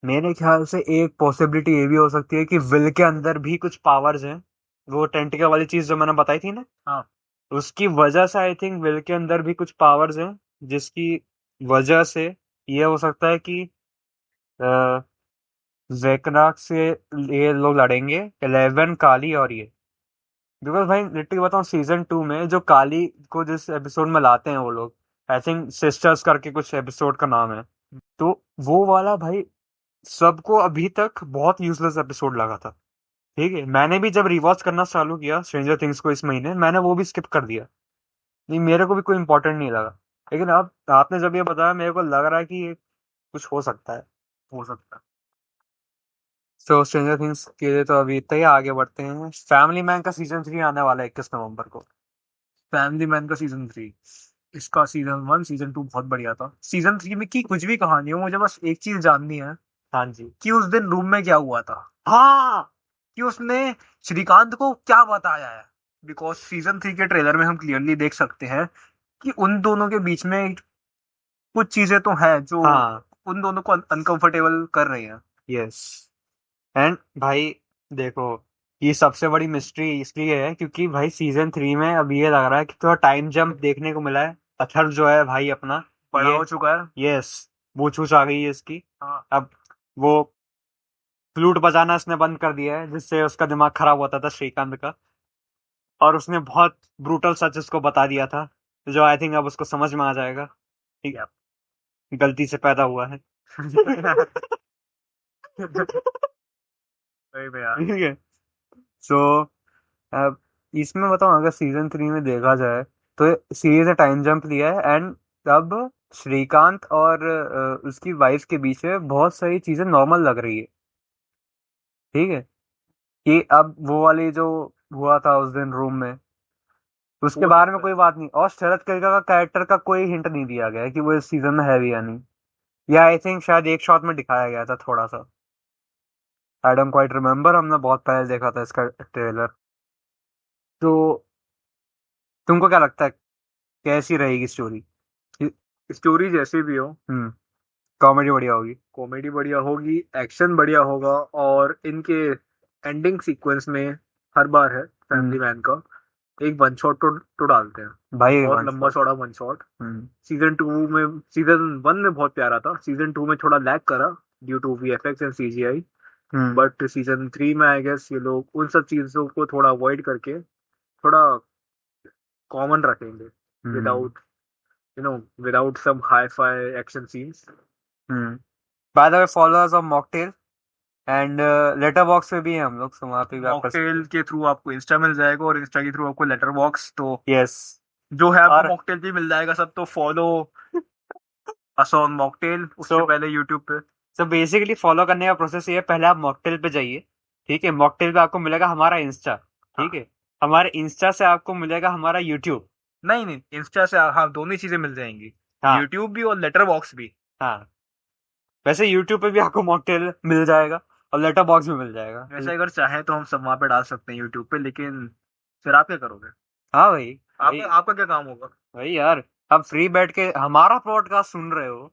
मेरे ख्याल से एक पॉसिबिलिटी ये भी हो सकती है कि विल के अंदर भी कुछ पावर्स हैं, वो टेंटिकल वाली चीज जो मैंने बताई थी ना, हाँ। उसकी वजह से आई थिंक विल के अंदर भी कुछ पावर्स हैं, जिसकी वजह से ये हो सकता है कि वेकनाक से ये लोग लड़ेंगे, 11, काली और ये। बिकॉज भाई लिटरली बताऊं, सीजन 2 में जो काली को जिस एपिसोड में लाते हैं वो लोग, आई थिंक सिस्टर्स करके कुछ एपिसोड का नाम है, तो वो वाला भाई सबको अभी तक बहुत यूजलेस एपिसोड लगा था। ठीक है, मैंने भी जब रिवॉच करना चालू किया स्ट्रेंजर थिंग्स को इस महीने, मैंने वो भी स्किप कर दिया। नहीं, मेरे को भी कोई इंपॉर्टेंट नहीं लगा। लेकिन अब आपने जब ये बताया, मेरे को लग रहा है कि ये कुछ हो सकता है। हो सकता है। सो स्ट्रेंजर थिंग्स के लिए तो अभी इतना ही, आगे बढ़ते हैं। फैमिली मैन का सीजन 3 आने वाला है 21 नवंबर को। फैमिली मैन का सीजन 3, इसका सीजन 1 सीजन 2 बहुत बढ़िया था। सीजन 3 में की कुछ भी कहानी हो, मुझे बस एक चीज जाननी है हाँ जी। कि उस दिन रूम में क्या हुआ था। हाँ, कि उसने श्रीकांत को क्या बताया है। बिकॉज सीजन 3 के ट्रेलर में हम क्लियरली देख सकते हैं कि उन दोनों के बीच में कुछ चीजें तो हैं जो हाँ। उन दोनों को अनकंफर्टेबल कर रही हैं। यस। एंड भाई देखो, ये सबसे बड़ी मिस्ट्री इसलिए है क्योंकि भाई सीजन 3 में अब ये लग रहा है कि थोड़ा टाइम जंप देखने को मिला है। अथर्व जो है भाई अपना, बड़ा ये, हो चुका है। यस, वो चूच आ गई है इसकी। हाँ। अब वो फ्लूट बजाना इसने बंद कर दिया है, जिससे उसका दिमाग खराब होता था श्रीकांत का। और उसने बहुत ब्रूटल सच उसको बता दिया था, जो आई थिंक अब उसको समझ में आ जाएगा कि गलती से पैदा हुआ है। सही में यार। ठीक है। सो अब इसमें बताऊं, अगर सीजन 3 में देखा जाए तो सीरीज ने टाइम जंप लिया है। एंड अब श्रीकांत और उसकी वाइफ के बीच में बहुत सारी चीजें नॉर्मल लग रही है। ठीक है, कि अब वो वाली जो हुआ था उस दिन रूम में, उसके हो बारे में सकता है। कोई बात नहीं। और शरद कल्का का कैरेक्टर का कोई हिंट नहीं दिया गया है कि वो इस सीजन में है भी या नहीं। या आई थिंक शायद एक शॉट में दिखाया गया था थोड़ा सा। आई डोंट क्वाइट रिमेम्बर, हमने बहुत पहले देखा था इसका ट्रेलर। तो तुमको क्या लगता है, कैसी रहेगी स्टोरी? स्टोरी जैसी भी हो, कॉमेडी बढ़िया होगी। कॉमेडी बढ़िया होगी, एक्शन बढ़िया होगा, और इनके एंडिंग सीक्वेंस में हर बार है फैमिली मैन का एक वन शॉट तो डालते हैं। भाई बहुत वन लंबा शॉट। चौड़ा वन शॉट। सीजन 1 में बहुत प्यारा था, सीजन 2 में थोड़ा लैग करा due to VFX and CGI. But season 3 में आई गेस ये लोग उन सब चीजों को थोड़ा अवॉइड करके थोड़ा कॉमन रखेंगे, without without some hi fi action scenes. By the way, followers of mocktail and letter box पे भी हैं हम लोग, सो वहाँ पे भी आप कर सकते मॉकटेल के थ्रू आपको इंस्टा मिल जाएगा, और इंस्टा के थ्रू आपको लेटर बॉक्स, तो हो। यस। जो है आपको और मॉकटेल पे मिल जाएगा सब। तो फॉलो असॉन मॉकटेल, उससे सो पहले यूट्यूब पे। सो बेसिकली फॉलो करने का प्रोसेस ये है, पहले आप मॉकटेल पे जाइए। ठीक है, मॉकटेल पे आपको मिलेगा हमारा इंस्टा। ठीक हाँ। है, हमारे इंस्टा से आपको मिलेगा हमारा यूट्यूब। नहीं नहीं, इंस्टा से हाँ दोनों ही चीजें मिल जाएंगी, हाँ। यूट्यूब भी और लेटर बॉक्स भी। हाँ, वैसे यूट्यूब पे भी आपको मॉकटेल मिल जाएगा और लेटर बॉक्स भी मिल जाएगा। वैसे अगर चाहे तो हम सब वहां पे डाल सकते हैं यूट्यूब पे, लेकिन फिर आप क्या करोगे? हाँ भाई। भाई, आपका आपका क्या काम होगा? भाई यार, आप फ्री बैठ के हमारा पॉडकास्ट सुन रहे हो।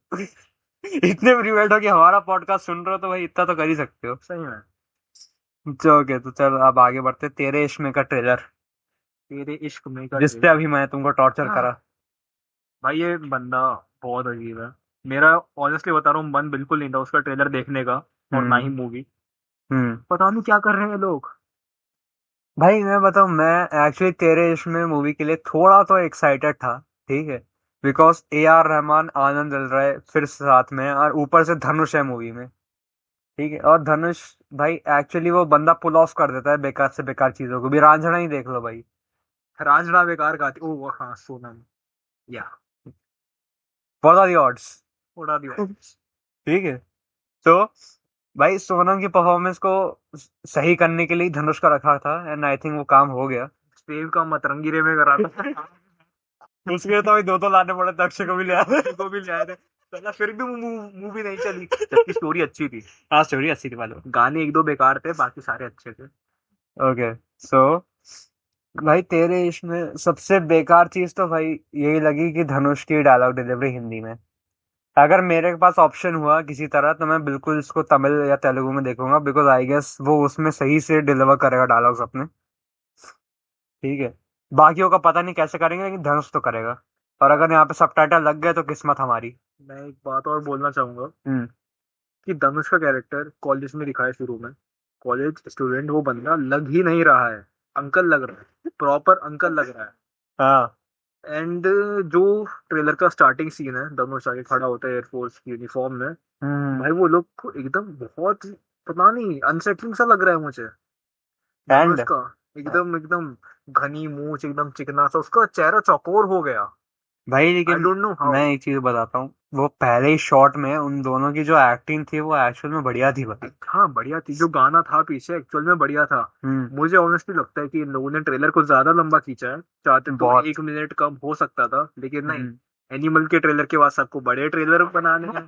इतने फ्री बैठो कि हमारा पॉडकास्ट सुन रहे हो, तो भाई इतना तो कर ही सकते हो। सही में। चलो ओके, तो चल अब आगे बढ़ते हैं। तेरे इश्क में का ट्रेलर, तेरे इश्क में का जिस पे ट्रेलर। अभी मैंने तुमको टॉर्चर करा। भाई ये बंदा बहुत अजीब है। मेरा ऑनेस्टली बता रहा हूँ, मन बिल्कुल नहीं था उसका ट्रेलर देखने का, और ना ही हम्म। मूवी। हम्म। पता नहीं क्या कर रहे हैं लोग। भाई मैं बताऊं, मैं एक्चुअली तेरे इश्क में मूवी के लिए थोड़ा तो एक्साइटेड था। ठीक है, बिकॉज A R रहमान, आनंद दिल रहे फिर साथ में, और ऊपर से धनुष है मूवी में। ठीक है, और धनुष भाई एक्चुअली वो बंदा पुल ऑफ कर देता है बेकार से बेकार चीजों को भी। रांझना ही देख लो भाई। राजड़ा बेकार गाती, ओ हाँ सोनम, या व्हाट आर द ऑड्स? उड़ा दिया। ठीक है, तो भाई सोनम की परफॉर्मेंस को सही करने के लिए धनुष का रखा था, एंड आई थिंक वो काम हो गया। सेव का मतरंगी रे में करा था। उसके लिए तो भाई दो दो लाने पड़े थे, अक्षय को भी ले आए। को भी ले आए थे, पहला फिर भी मूवी नहीं चली, जबकि स्टोरी अच्छी थी। हाँ, स्टोरी अच्छी थी मालूम। गाने एक दो बेकार थे, बाकी सारे अच्छे थे। ओके, सो भाई तेरे इसमें सबसे बेकार चीज तो भाई यही लगी कि धनुष की डायलॉग डिलीवरी हिंदी में। अगर मेरे पास ऑप्शन हुआ किसी तरह तो मैं बिल्कुल इसको तमिल या तेलुगु में देखूंगा, बिकॉज आई गेस वो उसमें सही से डिलीवर करेगा डायलॉग्स अपने। ठीक है, बाकियों का पता नहीं कैसे करेंगे, लेकिन धनुष तो करेगा। और अगर यहाँ पे सबटाइटल लग गए तो किस्मत हमारी। मैं एक बात और बोलना चाहूंगा हम्म। कि धनुष का कैरेक्टर कॉलेज में दिखाया शुरू में, कॉलेज स्टूडेंट वो बंदा लग ही नहीं रहा है, अंकल लग रहा है, प्रॉपर अंकल लग रहा है। हाँ। एंड जो ट्रेलर का स्टार्टिंग सीन है, धनुष आगे खड़ा होता है एयरफोर्स की यूनिफॉर्म में, हम्म। भाई वो लोग को एकदम बहुत, पता नहीं, अनसेटलिंग सा लग रहा है मुझे। धनुष एंड का एकदम एकदम घनी मूंछ, एकदम चिकना सा, उसका चेहरा चौकोर हो गया। भाई, आई लेकिन डोंट नो हाउ। मैं एक चीज बताता हूँ, वो पहले ही शॉट में उन दोनों की जो एक्टिंग थी वो एक्चुअल में बढ़िया थी भाई। हाँ बढ़िया थी, जो गाना था पीछे एक्चुअल में बढ़िया था। हम्म। मुझे ऑनेस्टली लगता है कि इन लोगों ने ट्रेलर को ज्यादा लंबा खींचा है, चाहते तो बहुत। 1 मिनट कम हो सकता था, लेकिन नहीं। हम्म। एनिमल के ट्रेलर के बाद सबको बड़े ट्रेलर बनाने हैं।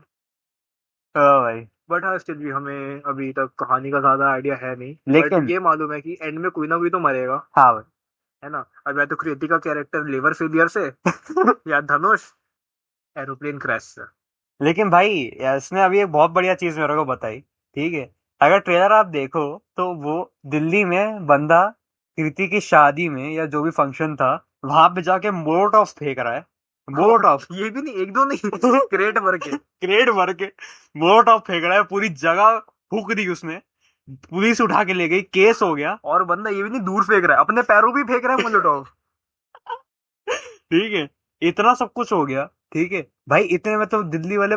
हाँ भाई। बट हाँ स्टिल भी हमें अभी तक कहानी का ज्यादा आइडिया है नहीं। बट लेकिन ये मालूम है कि एंड में कोई ना कोई तो मरेगा, हाँ भाई। है ना? अब या तो कृति का कैरेक्टर लिवर फेलियर से, या धनुष एरोप्लेन क्रैश से। लेकिन भाई इसने अभी एक बहुत बढ़िया चीज मेरे को बताई। ठीक है, अगर ट्रेलर आप देखो तो वो दिल्ली में बंदा कृति की शादी में या जो भी फंक्शन था वहां पे जाके मोलोटॉफ फेंक रहा है। मोलोटॉफ ये भी नहीं, एक दो नहीं, क्रेट भर के। क्रेट भर के मोलोटॉफ फेंक रहा है, पूरी जगह फूक दी उसने, पुलिस उठा के ले गई, केस हो गया। और बंदा ये भी नहीं दूर फेंक रहा है, अपने पैरों भी फेंक रहा है मोलोटॉफ। ठीक है, इतना सब कुछ हो गया। ठीक है भाई, इतने में तो दिल्ली वाले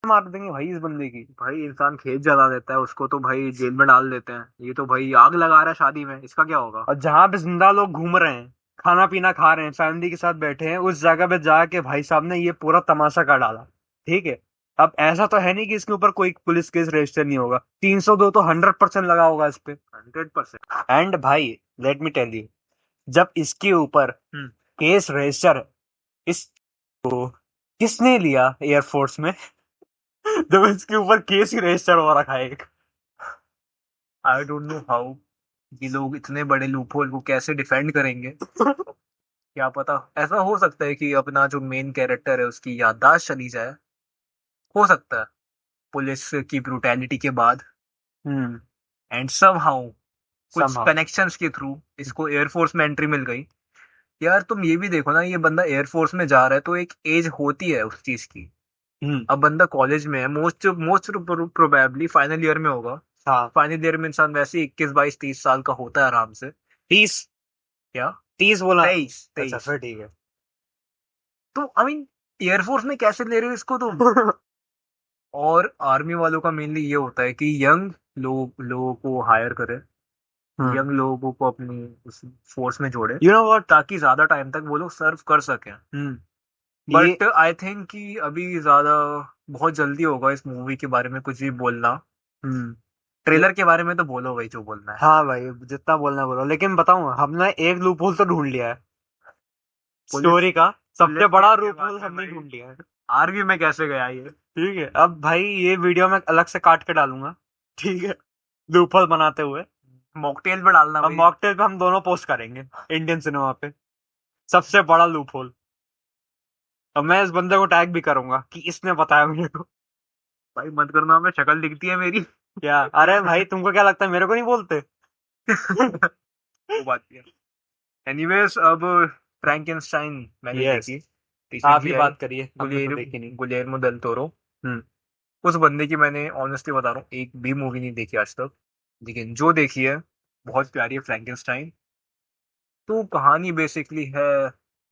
मार देंगे भाई इस बंदे की। भाई इंसान खेत जला देता है, उसको तो भाई जेल में डाल देते हैं, ये तो भाई आग लगा रहा है शादी में, इसका क्या होगा। और जहां पे जिंदा लोग घूम रहे हैं, खाना पीना खा रहे हैं, फैमिली के साथ बैठे हैं, उस जगह पे जाके भाई साहब ने ये पूरा तमाशा कर डाला। ठीक है, अब ऐसा तो है नहीं कि इसके ऊपर कोई पुलिस केस रजिस्टर नहीं होगा, 302 तो 100% लगा होगा इस पे। 100%। एंड भाई लेट मी टेल यू, जब इसके ऊपर केस रजिस्टर इस किसने लिया एयरफोर्स में जब इसके ऊपर केस ही रजिस्टर हो रखा है एक। आई डोंट नो हाउ ये लोग इतने बड़े लूपहोल को कैसे डिफेंड करेंगे। क्या पता, ऐसा हो सकता है कि अपना जो मेन कैरेक्टर है उसकी याददाश्त चली जाए, हो सकता है, पुलिस की ब्रूटैलिटी के बाद। हम्म। एंड समहाउ कुछ somehow। कनेक्शंस के थ्रू इसको एयरफोर्स में एंट्री मिल गई। यार तुम ये भी देखो ना, ये बंदा एयरफोर्स में जा रहा है तो एक एज होती है उस चीज की। हम्म। अब बंदा कॉलेज में है, most most probably final year में होगा। हाँ। फाइनल ईयर में इंसान वैसे 21 22 30 साल का होता है आराम से। 30। क्या? 30 बोला? 23 अच्छा 23। फिर ठीक है। तो आई मीन एयरफोर्स में कैसे ले रहे हो इसको तुम। और आर्मी वालों का मेनली ये होता है कि यंग लोगों को हायर करे, हम्म। यंग लोगों को अपनी उस फोर्स में जोड़े, यू नो व्हाट। ताकि ज्यादा टाइम तक वो लोग सर्व कर सकें। ये बट आई थिंक कि अभी ज्यादा बहुत जल्दी होगा इस मूवी के बारे में कुछ भी बोलना। हम्म। ट्रेलर के बारे में तो बोलो भाई जो बोलना है। हाँ भाई, जितना बोलना है बोलो, लेकिन बताऊं हमने एक लूप होल तो ढूंढ लिया है पुलिस स्टोरी का। सबसे पुलिस बड़ा की लूप बात होल है हमने भाई, ढूंढ लिया है। आर्मी में कैसे गया ये। ठीक है, अब भाई ये वीडियो में अलग से काट के डालूंगा। ठीक है, लूप होल बनाते हुए। मॉकटेल पे डालना अब भाई। मॉकटेल पे हम दोनों पोस्ट करेंगे इंडियन सिनेमा पे, सबसे बड़ा लूप होल। और मैं इस बंदे को टैग भी करूंगा कि इसने बताया मेरे को। भाई मत करना, हमें शक्ल दिखती है मेरी। क्या? अरे भाई तुमको क्या लगता है मेरे को नहीं बोलते? वो बात है। एनीवेज, अब फ्रैंकेनस्टाइन मैंने यस। देखी, आप ही रिसेंटली आई। बात करिए, हमने तो गुलियर देखी नहीं। गुलियर्मो देल टोरो। हम्म। उस बंदे की मैंने ऑनेस्टली बता रहा हूँ एक भी मूवी नहीं देखी आज तक, लेकिन जो देखी है बहुत प्यारी है, फ्रैंकेनस्टाइन। तो कहानी बेसिकली है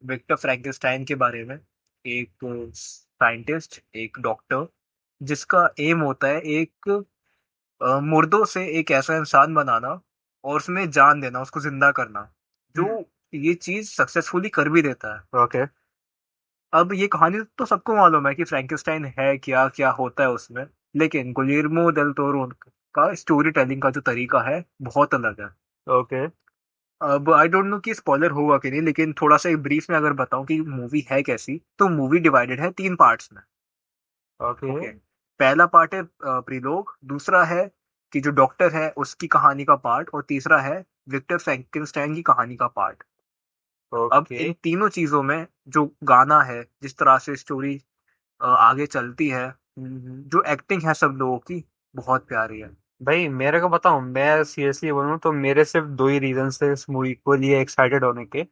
विक्टर फ्रैंकेनस्टाइन के बारे में। एक साइंटिस्ट, एक डॉक्टर, जिसका एम होता है एक मुर्दों से एक ऐसा इंसान बनाना और उसमें जान देना, उसको जिंदा करना, जो ये चीज सक्सेसफुली कर भी देता है। ओके। अब ये कहानी तो सबको मालूम है कि फ्रैंकेनस्टाइन है क्या, क्या होता है उसमें, लेकिन गुलियर्मो डेल टोरो का स्टोरी टेलिंग का जो तरीका है बहुत अलग है। ओके। अब आई डोंट नो कि स्पॉइलर होगा कि नहीं, लेकिन थोड़ा सा एक ब्रीफ में अगर बताऊं कि मूवी है कैसी, तो मूवी डिवाइडेड है 3 पार्ट्स में। ओके। ओके। पहला पार्ट है प्रीलोग, दूसरा है कि जो डॉक्टर है उसकी कहानी का पार्ट, और तीसरा है विक्टर फ्रैंकेनस्टाइन की कहानी का पार्ट। अब ओके। इन तीनों चीजों में जो गाना है, जिस तरह से स्टोरी आगे चलती है, जो एक्टिंग है सब लोगों की, बहुत प्यारी है। भाई मेरे को बताऊं, मैं सीरियसली बोलूं तो मेरे सिर्फ दो ही रीजन थे इस मूवी को लिए एक्साइटेड होने के।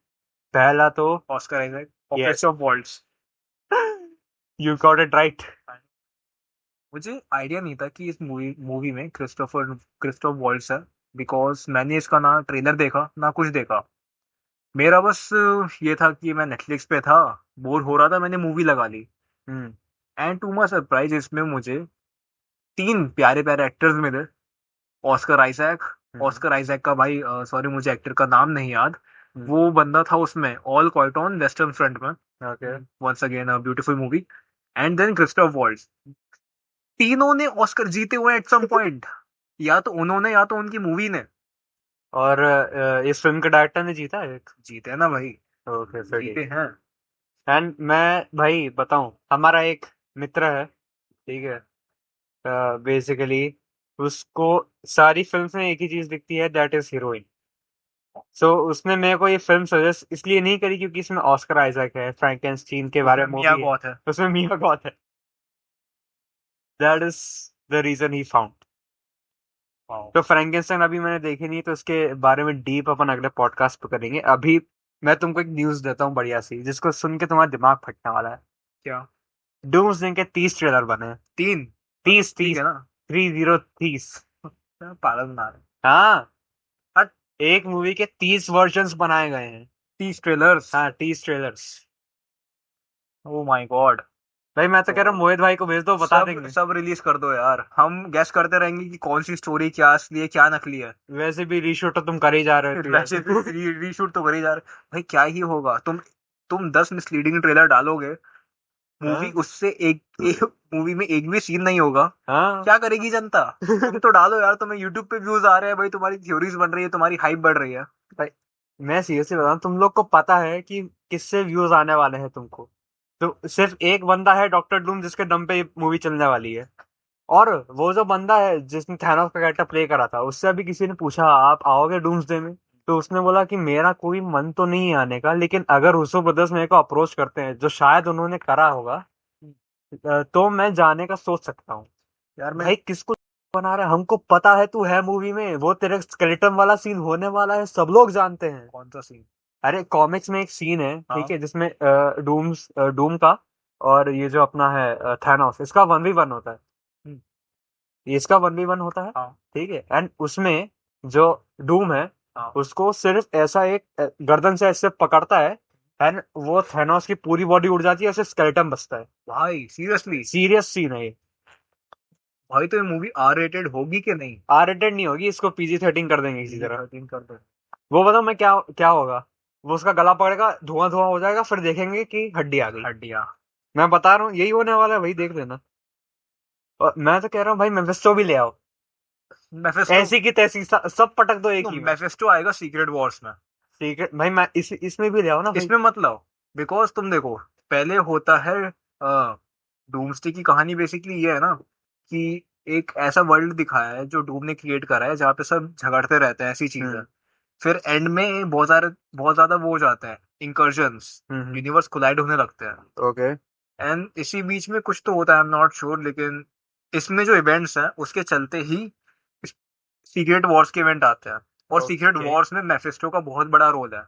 पहला तो Oscar Isaac, yes, office of worlds. You got it right. मुझे आइडिया नहीं था कि इस मूवी मूवी में क्रिस्टोफ वॉल्ट्स है, बिकॉज मैंने इसका ना ट्रेलर देखा ना कुछ देखा। मेरा बस ये था कि मैं नेटफ्लिक्स पे था, बोर हो रहा था, मैंने मूवी लगा ली। हम्म। एंड टू माई सरप्राइज इसमें मुझे 3 प्यारे प्यारे एक्टर्स मिले। ऑस्कर आइजैक, ऑस्कर आइजैक का भाई, सॉरी मुझे एक्टर का नाम नहीं याद, वो बंदा था उसमें All Quiet on Western Front में। Okay. Once again a beautiful movie. And then Christoph Waltz. तीनों ने ऑस्कर जीते हुए एट सम पॉइंट, या तो उन्होंने या तो उनकी मूवी ने। और इस फिल्म के डायरेक्टर ने जीता है एक। जीते हैं ना भाई, ओके फिर ठीक जीते हैं। है। एंड मैं भाई बताऊं, हमारा एक मित्र है, ठीक है, बेसिकली उसको सारी फिल्म में एक ही चीज दिखती है, दैट इज हीरोइन। सो उसने मेरे को ये फिल्म सजेस्ट इसलिए नहीं करी क्योंकि इसमें ऑस्कर आइजैक है, फ्रैंकेनस्टीन के बारे उसमें में मिया मूवी है, गॉथ है। उसमें मिया गॉथ है। That is the reason he found. Wow. तो फ्रैंकेनस्टाइन अभी मैंने देखी नहीं, तो इसके बारे में डीप अपन अगले पॉडकास्ट पे करेंगे। अभी मैं तुमको एक न्यूज देता हूँ बढ़िया सी, जिसको सुन के तुम्हारा दिमाग फटने वाला है। क्या? डूम्सडे के 30 ट्रेलर बने हैं। 3? 30 ठीक 30 है ना? 30 30। पागल बना रहे। हाँ, हट। एक मूवी के 30 वर्जन्स बनाए गए हैं। 30 ट्रेलर्स? हाँ, 30 ट्रेलर्स। Oh my God. भाई मैं तो कह रहा हूँ मोहित भाई को भेज दो, बता सब देंगे। सब रिलीज कर दो यार, हम गैस करते रहेंगे कि कौन सी स्टोरी क्या असली है क्या नकली है। वैसे भी रीशूट तो तुम कर ही जा रहे हो तो वैसे यार। भी रीशूट तो कर ही जा रहे। भाई क्या ही होगा, तुम 10 मिसलीडिंग ट्रेलर डालोगे, मूवी हाँ उससे एक मूवी में एक भी सीन नहीं होगा, हाँ। क्या करेगी जनता? तुम तो डालो यार, तुम्हें यूट्यूब पे व्यूज आ रहे हैं भाई, तुम्हारी थ्योरीज बन रही है, तुम्हारी हाइप बढ़ रही है। भाई मैं सीरियसली बता रहा हूँ, तुम लोग को पता है कि किससे व्यूज आने वाले हैं तुमको। तो सिर्फ एक बंदा है डॉक्टर डूम जिसके दम पे मूवी चलने वाली है। और वो जो बंदा है जिसने थैनोस का कैरेक्टर प्ले करा था, उससे अभी किसी ने पूछा आप आओगे डूम्सडे में, तो उसने बोला कि मेरा कोई मन तो नहीं है आने का, लेकिन अगर रूसो ब्रदर्स मेरे को अप्रोच करते हैं, जो शायद उन्होंने करा होगा, तो मैं जाने का सोच सकता हूँ। यार मैं भाई किसको बना रहा है, हमको पता है तू है मूवी में, वो तेरे स्केलेटन वाला सीन होने वाला है, सब लोग जानते हैं। कौन सा सीन? अरे कॉमिक्स में एक सीन है, ठीक हाँ। है, जिसमें डूम का और ये जो अपना है थैनोस, इसका 1v1 होता है। हम्म, ये इसका 1v1 होता है, हाँ ठीक है। एंड उसमें जो डूम है, हाँ। उसको सिर्फ ऐसा एक गर्दन से ऐसे पकड़ता है, एंड वो थैनोस की पूरी बॉडी उड़ जाती है, सिर्फ स्केलेटन बचता है। भाई सीरियसली? सीरियस सीन है ये। भाई तो ये मूवी आर रेटेड होगी कि नहीं? आर रेटेड नहीं होगी, इसको PG-13 कर देंगे किसी तरह। PG-13 कर दो। वो बताओ मैं क्या क्या होगा, वो उसका गला पकड़ेगा, धुआं धुआं हो जाएगा, फिर देखेंगे कि हड्डी आ गई। हड्डियां? मैं बता रहा हूँ यही होने वाला है भाई, देख लेना। और मैं तो कह रहा हूँ भाई मेफिस्टो भी ले आओ, मेफेस्टो? ऐसी की तैसी सब पटक दो एक तो ही में। मेफेस्टो आएगा सीक्रेट वॉर्स में। सीक्रेट भाई, मैं इसमें भी ले आओ ना भाई। इसमें मत लाओ, बिकॉज तुम देखो, पहले होता है डूम्सडे की कहानी बेसिकली ये है ना, कि एक ऐसा वर्ल्ड दिखाया है जो डूम ने क्रिएट करा है, जहाँ पे सब झगड़ते रहते हैं, ऐसी चीज है। हम्म फिर एंड में बहुत ज्यादा वो हो जाते हैं, इंकर्जन्स, हम्म। यूनिवर्स कोलाइड होने लगते हैं। ओके। एंड इसी बीच में कुछ तो होता है, आई एम नॉट श्योर, लेकिन इसमें जो इवेंट्स हैं उसके चलते ही सीक्रेट वॉर्स के इवेंट आते हैं। और सीक्रेट ओके। वॉर्स में मैफिस्टो का बहुत बड़ा रोल है।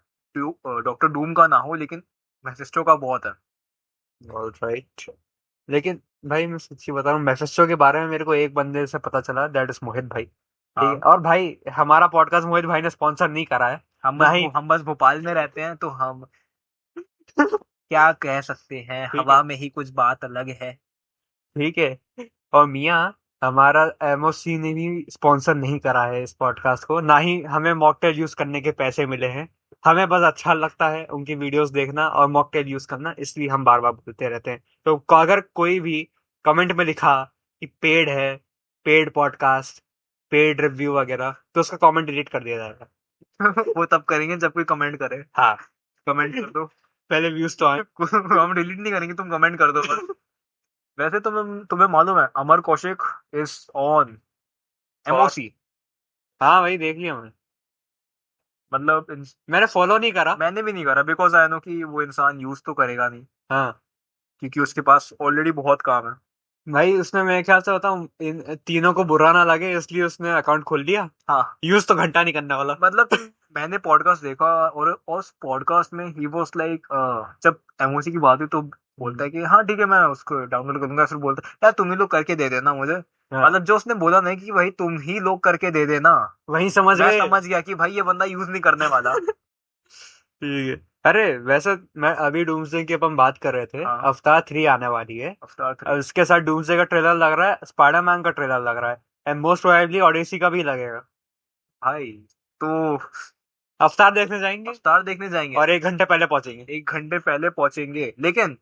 डॉक्टर डूम का ना हो, लेकिन मैफिस्टो का बहुत है। ऑलराइट। लेकिन भाई मैं सच्ची बता रहा हूँ, मेफिस्टो के बारे में मेरे को एक बंदे से पता चला, दैट इज मोहित भाई, ठीक है। हाँ। और भाई हमारा पॉडकास्ट मोहित भाई ने स्पॉन्सर नहीं करा है, ना ही। हम बस भोपाल में रहते हैं, तो हम क्या कह सकते हैं, ठीक है, हवा में ही कुछ बात अलग है। ठीक है। और मियाँ, हमारा MOC ने भी स्पॉन्सर नहीं करा है इस पॉडकास्ट को, ना ही हमें मॉकटेल यूज करने के पैसे मिले हैं। हमें बस अच्छा लगता है उनकी वीडियोस देखना और मॉकटेल यूज करना, इसलिए हम बार बार बोलते रहते हैं। तो अगर कोई भी कमेंट में लिखा कि पेड है, पेड पॉडकास्ट, पेड रिव्यू वगैरह, तो उसका कमेंट डिलीट कर दिया जाएगा। वो तब करेंगे जब कोई कमेंट करे। हाँ। कमेंट कर दो। पहले व्यूज तो आए। हम डिलीट नहीं करेंगे, तुम कमेंट कर दो बस। वैसे तुम्हें मालूम है, अमर कौशिक इज ऑन और एमओसी। हाँ भाई, देख लिया मैंने। मतलब मैंने फॉलो नहीं करा। मैंने भी नहीं करा, बिकॉज आई नो कि वो इंसान यूज तो करेगा नहीं, हाँ क्योंकि उसके पास ऑलरेडी बहुत काम है। भाई, उसने मेरे ख्याल से बताऊं, इन तीनों को बुरा ना लगे इसलिए उसने अकाउंट खोल लिया। हाँ। यूज तो घंटा नहीं करने वाला। मतलब मैंने पॉडकास्ट देखा, और उस पॉडकास्ट में ही वाज लाइक, जब एमओसी की बात हुई तो बोलता है कि हाँ ठीक है मैं उसको डाउनलोड करूंगा, फिर बोलता है यार तुम ही लोग करके दे देना मुझे। हाँ, मतलब जो उसने बोला नहीं कि भाई तुम ही लोग करके दे देना, वही समझ मैं गए। समझ गया कि भाई ये बंदा यूज नहीं करने वाला। ठीक है। अरे वैसे मैं अभी डूम्सडे की अपन बात कर रहे थे, हाँ। अवतार 3 आने वाली है। अवतार 3? और उसके साथ डूम्सडे का ट्रेलर लग रहा है, स्पाइडरमैन का ट्रेलर लग रहा है, एंड मोस्ट प्रोबेबली ओडिसी का भी लगेगा। भाई तो अवतार देखने जाएंगे अवतार देखने जाएंगे। और 1 घंटे पहले पहुंचेंगे। 1 घंटे पहले पहुंचेंगे, लेकिन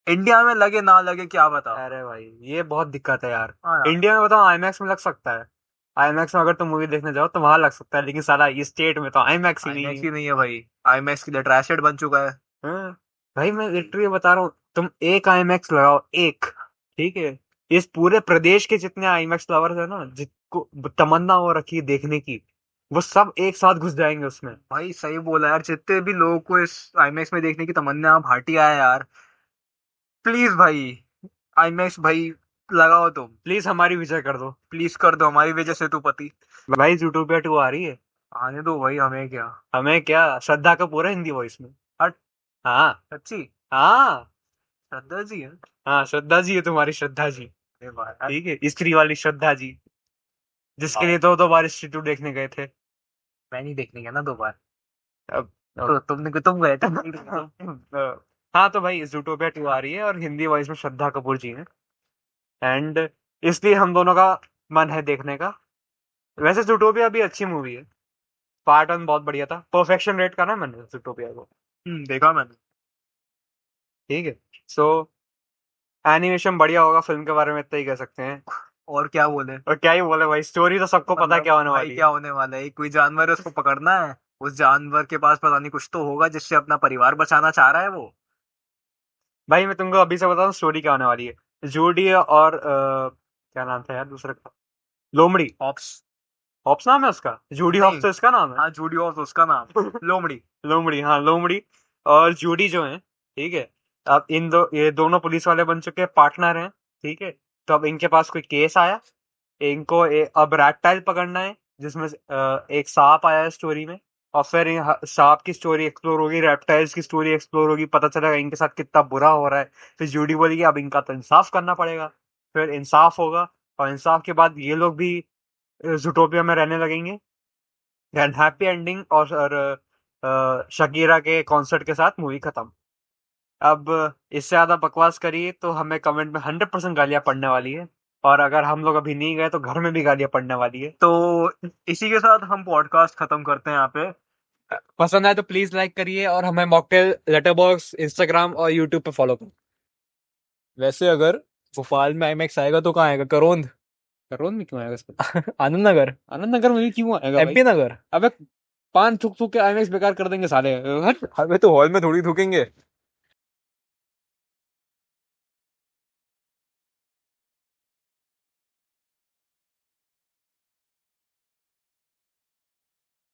इंडिया में लगे ना लगे क्या बता। अरे भाई ये बहुत दिक्कत है यार। हाँ यार। इंडिया में बताओ आईमैक्स में लग सकता है, आईमैक्स में अगर तुम मूवी देखने जाओ तो वहां लग सकता है, लेकिन साला ये स्टेट में तो आईमैक्स ही नहीं आईमैक्स है। ही नहीं है भाई, आईमैक्स के लिए ट्राई सेट बन चुका है। हाँ? भाई मैं लिटरली बता रहा हूँ, तुम एक आईमैक्स लगाओ, एक, ठीक है। इस पूरे प्रदेश के जितने आईमैक्स लवर्स है ना, जिनको तमन्ना हो रखी है देखने की, वो सब एक साथ घुस जाएंगे उसमें। भाई सही बोला यार, जितने भी लोगों को इस आईमैक्स में देखने की तमन्ना भाटिया है यार, प्लीज भाई, आईमैक्स भाई लगाओ तुम, प्लीज हमारी विजय कर दो। प्लीज कर दो हमारी वजह से तू पति। भाई जूटोपिया 2 आ रही है। आने दो भाई, हमें क्या। हमें क्या, श्रद्धा कपूर है हिंदी वॉइस में। हट। हाँ। सच्ची। हाँ। श्रद्धा जी है। हाँ श्रद्धा जी है, तुम्हारी श्रद्धा जी। अरे वाह यार। ठीक है, स्त्री वाली श्रद्धा जी, जिसके वाह। लिए दो बार स्त्री 2 देखने गए थे। मैं नहीं देखने गया ना 2 बार। अब तो तुम गए थे। हाँ तो भाई जूटोपिया 2 आ रही है और हिंदी वॉइस में श्रद्धा कपूर जी हैं। एंड इसलिए हम दोनों का मन है देखने का। वैसे जूटोपिया भी अच्छी मूवी है, पार्ट 1 बहुत बढ़िया था, परफेक्शन रेट करा मैंने जूटोपिया को। देखा मैंने। ठीक है। सो एनिमेशन बढ़िया होगा, फिल्म के बारे में इतना ही कह सकते हैं। और क्या बोले। और क्या ही बोले भाई, स्टोरी तो सबको पता है मतलब क्या होने भाई वाली क्या है। होने वाला है, एक कोई जानवर है उसको पकड़ना है। उस जानवर के पास पता नहीं कुछ तो होगा जिससे अपना परिवार बचाना चाह रहा है वो। भाई मैं तुमको अभी से बता दूं स्टोरी क्या होने वाली है। जूडी और क्या नाम था यार दूसरे का, लोमड़ी। हॉप्स। हॉप्स नाम है उसका, जूडी नहीं। हॉप्स तो इसका नाम है। हाँ जूडी हॉप्स उसका नाम। लोमड़ी। लोमड़ी, हाँ लोमड़ी। और जूडी जो है, ठीक है। अब ये दोनों पुलिस वाले बन चुके हैं, पार्टनर हैं। ठीक है। तो अब इनके पास कोई केस आया, इनको अब रैप्टाइल पकड़ना है, जिसमें से, एक सांप आया है स्टोरी में। और फिर सांप की स्टोरी एक्सप्लोर होगी, रेप्टाइल्स की स्टोरी एक्सप्लोर होगी, पता चलेगा इनके साथ कितना बुरा हो रहा है। फिर जूडी बोलेगी अब इनका तो इंसाफ करना पड़ेगा। फिर इंसाफ होगा, और इंसाफ के बाद ये लोग भी जूटोपिया में रहने लगेंगे। एंड हैप्पी एंडिंग, और शकीरा के कॉन्सर्ट के साथ मूवी खत्म। अब इससे ज्यादा बकवास करिए तो हमें कमेंट में 100% गालियां पड़ने वाली है। और अगर हम लोग अभी नहीं गए तो घर में भी गालियां पड़ने वाली है। तो इसी के साथ हम पॉडकास्ट खत्म करते हैं यहाँ पे। पसंद आए तो प्लीज लाइक करिए और हमें मॉकटेल लेटरबॉक्स, इंस्टाग्राम और यूट्यूब पे फॉलो करो। वैसे अगर भोपाल में आईमैक्स आएगा तो कहाँ आएगा? करोंद। करोंद में क्यों आएगा इसका? आनंद नगर। आनंद नगर में भी क्यों आएगा? एमपी नगर। अबे पान थूक थूक के आईमैक्स बेकार कर देंगे साले, हट। अबे तो हॉल में थोड़ी थूकेंगे।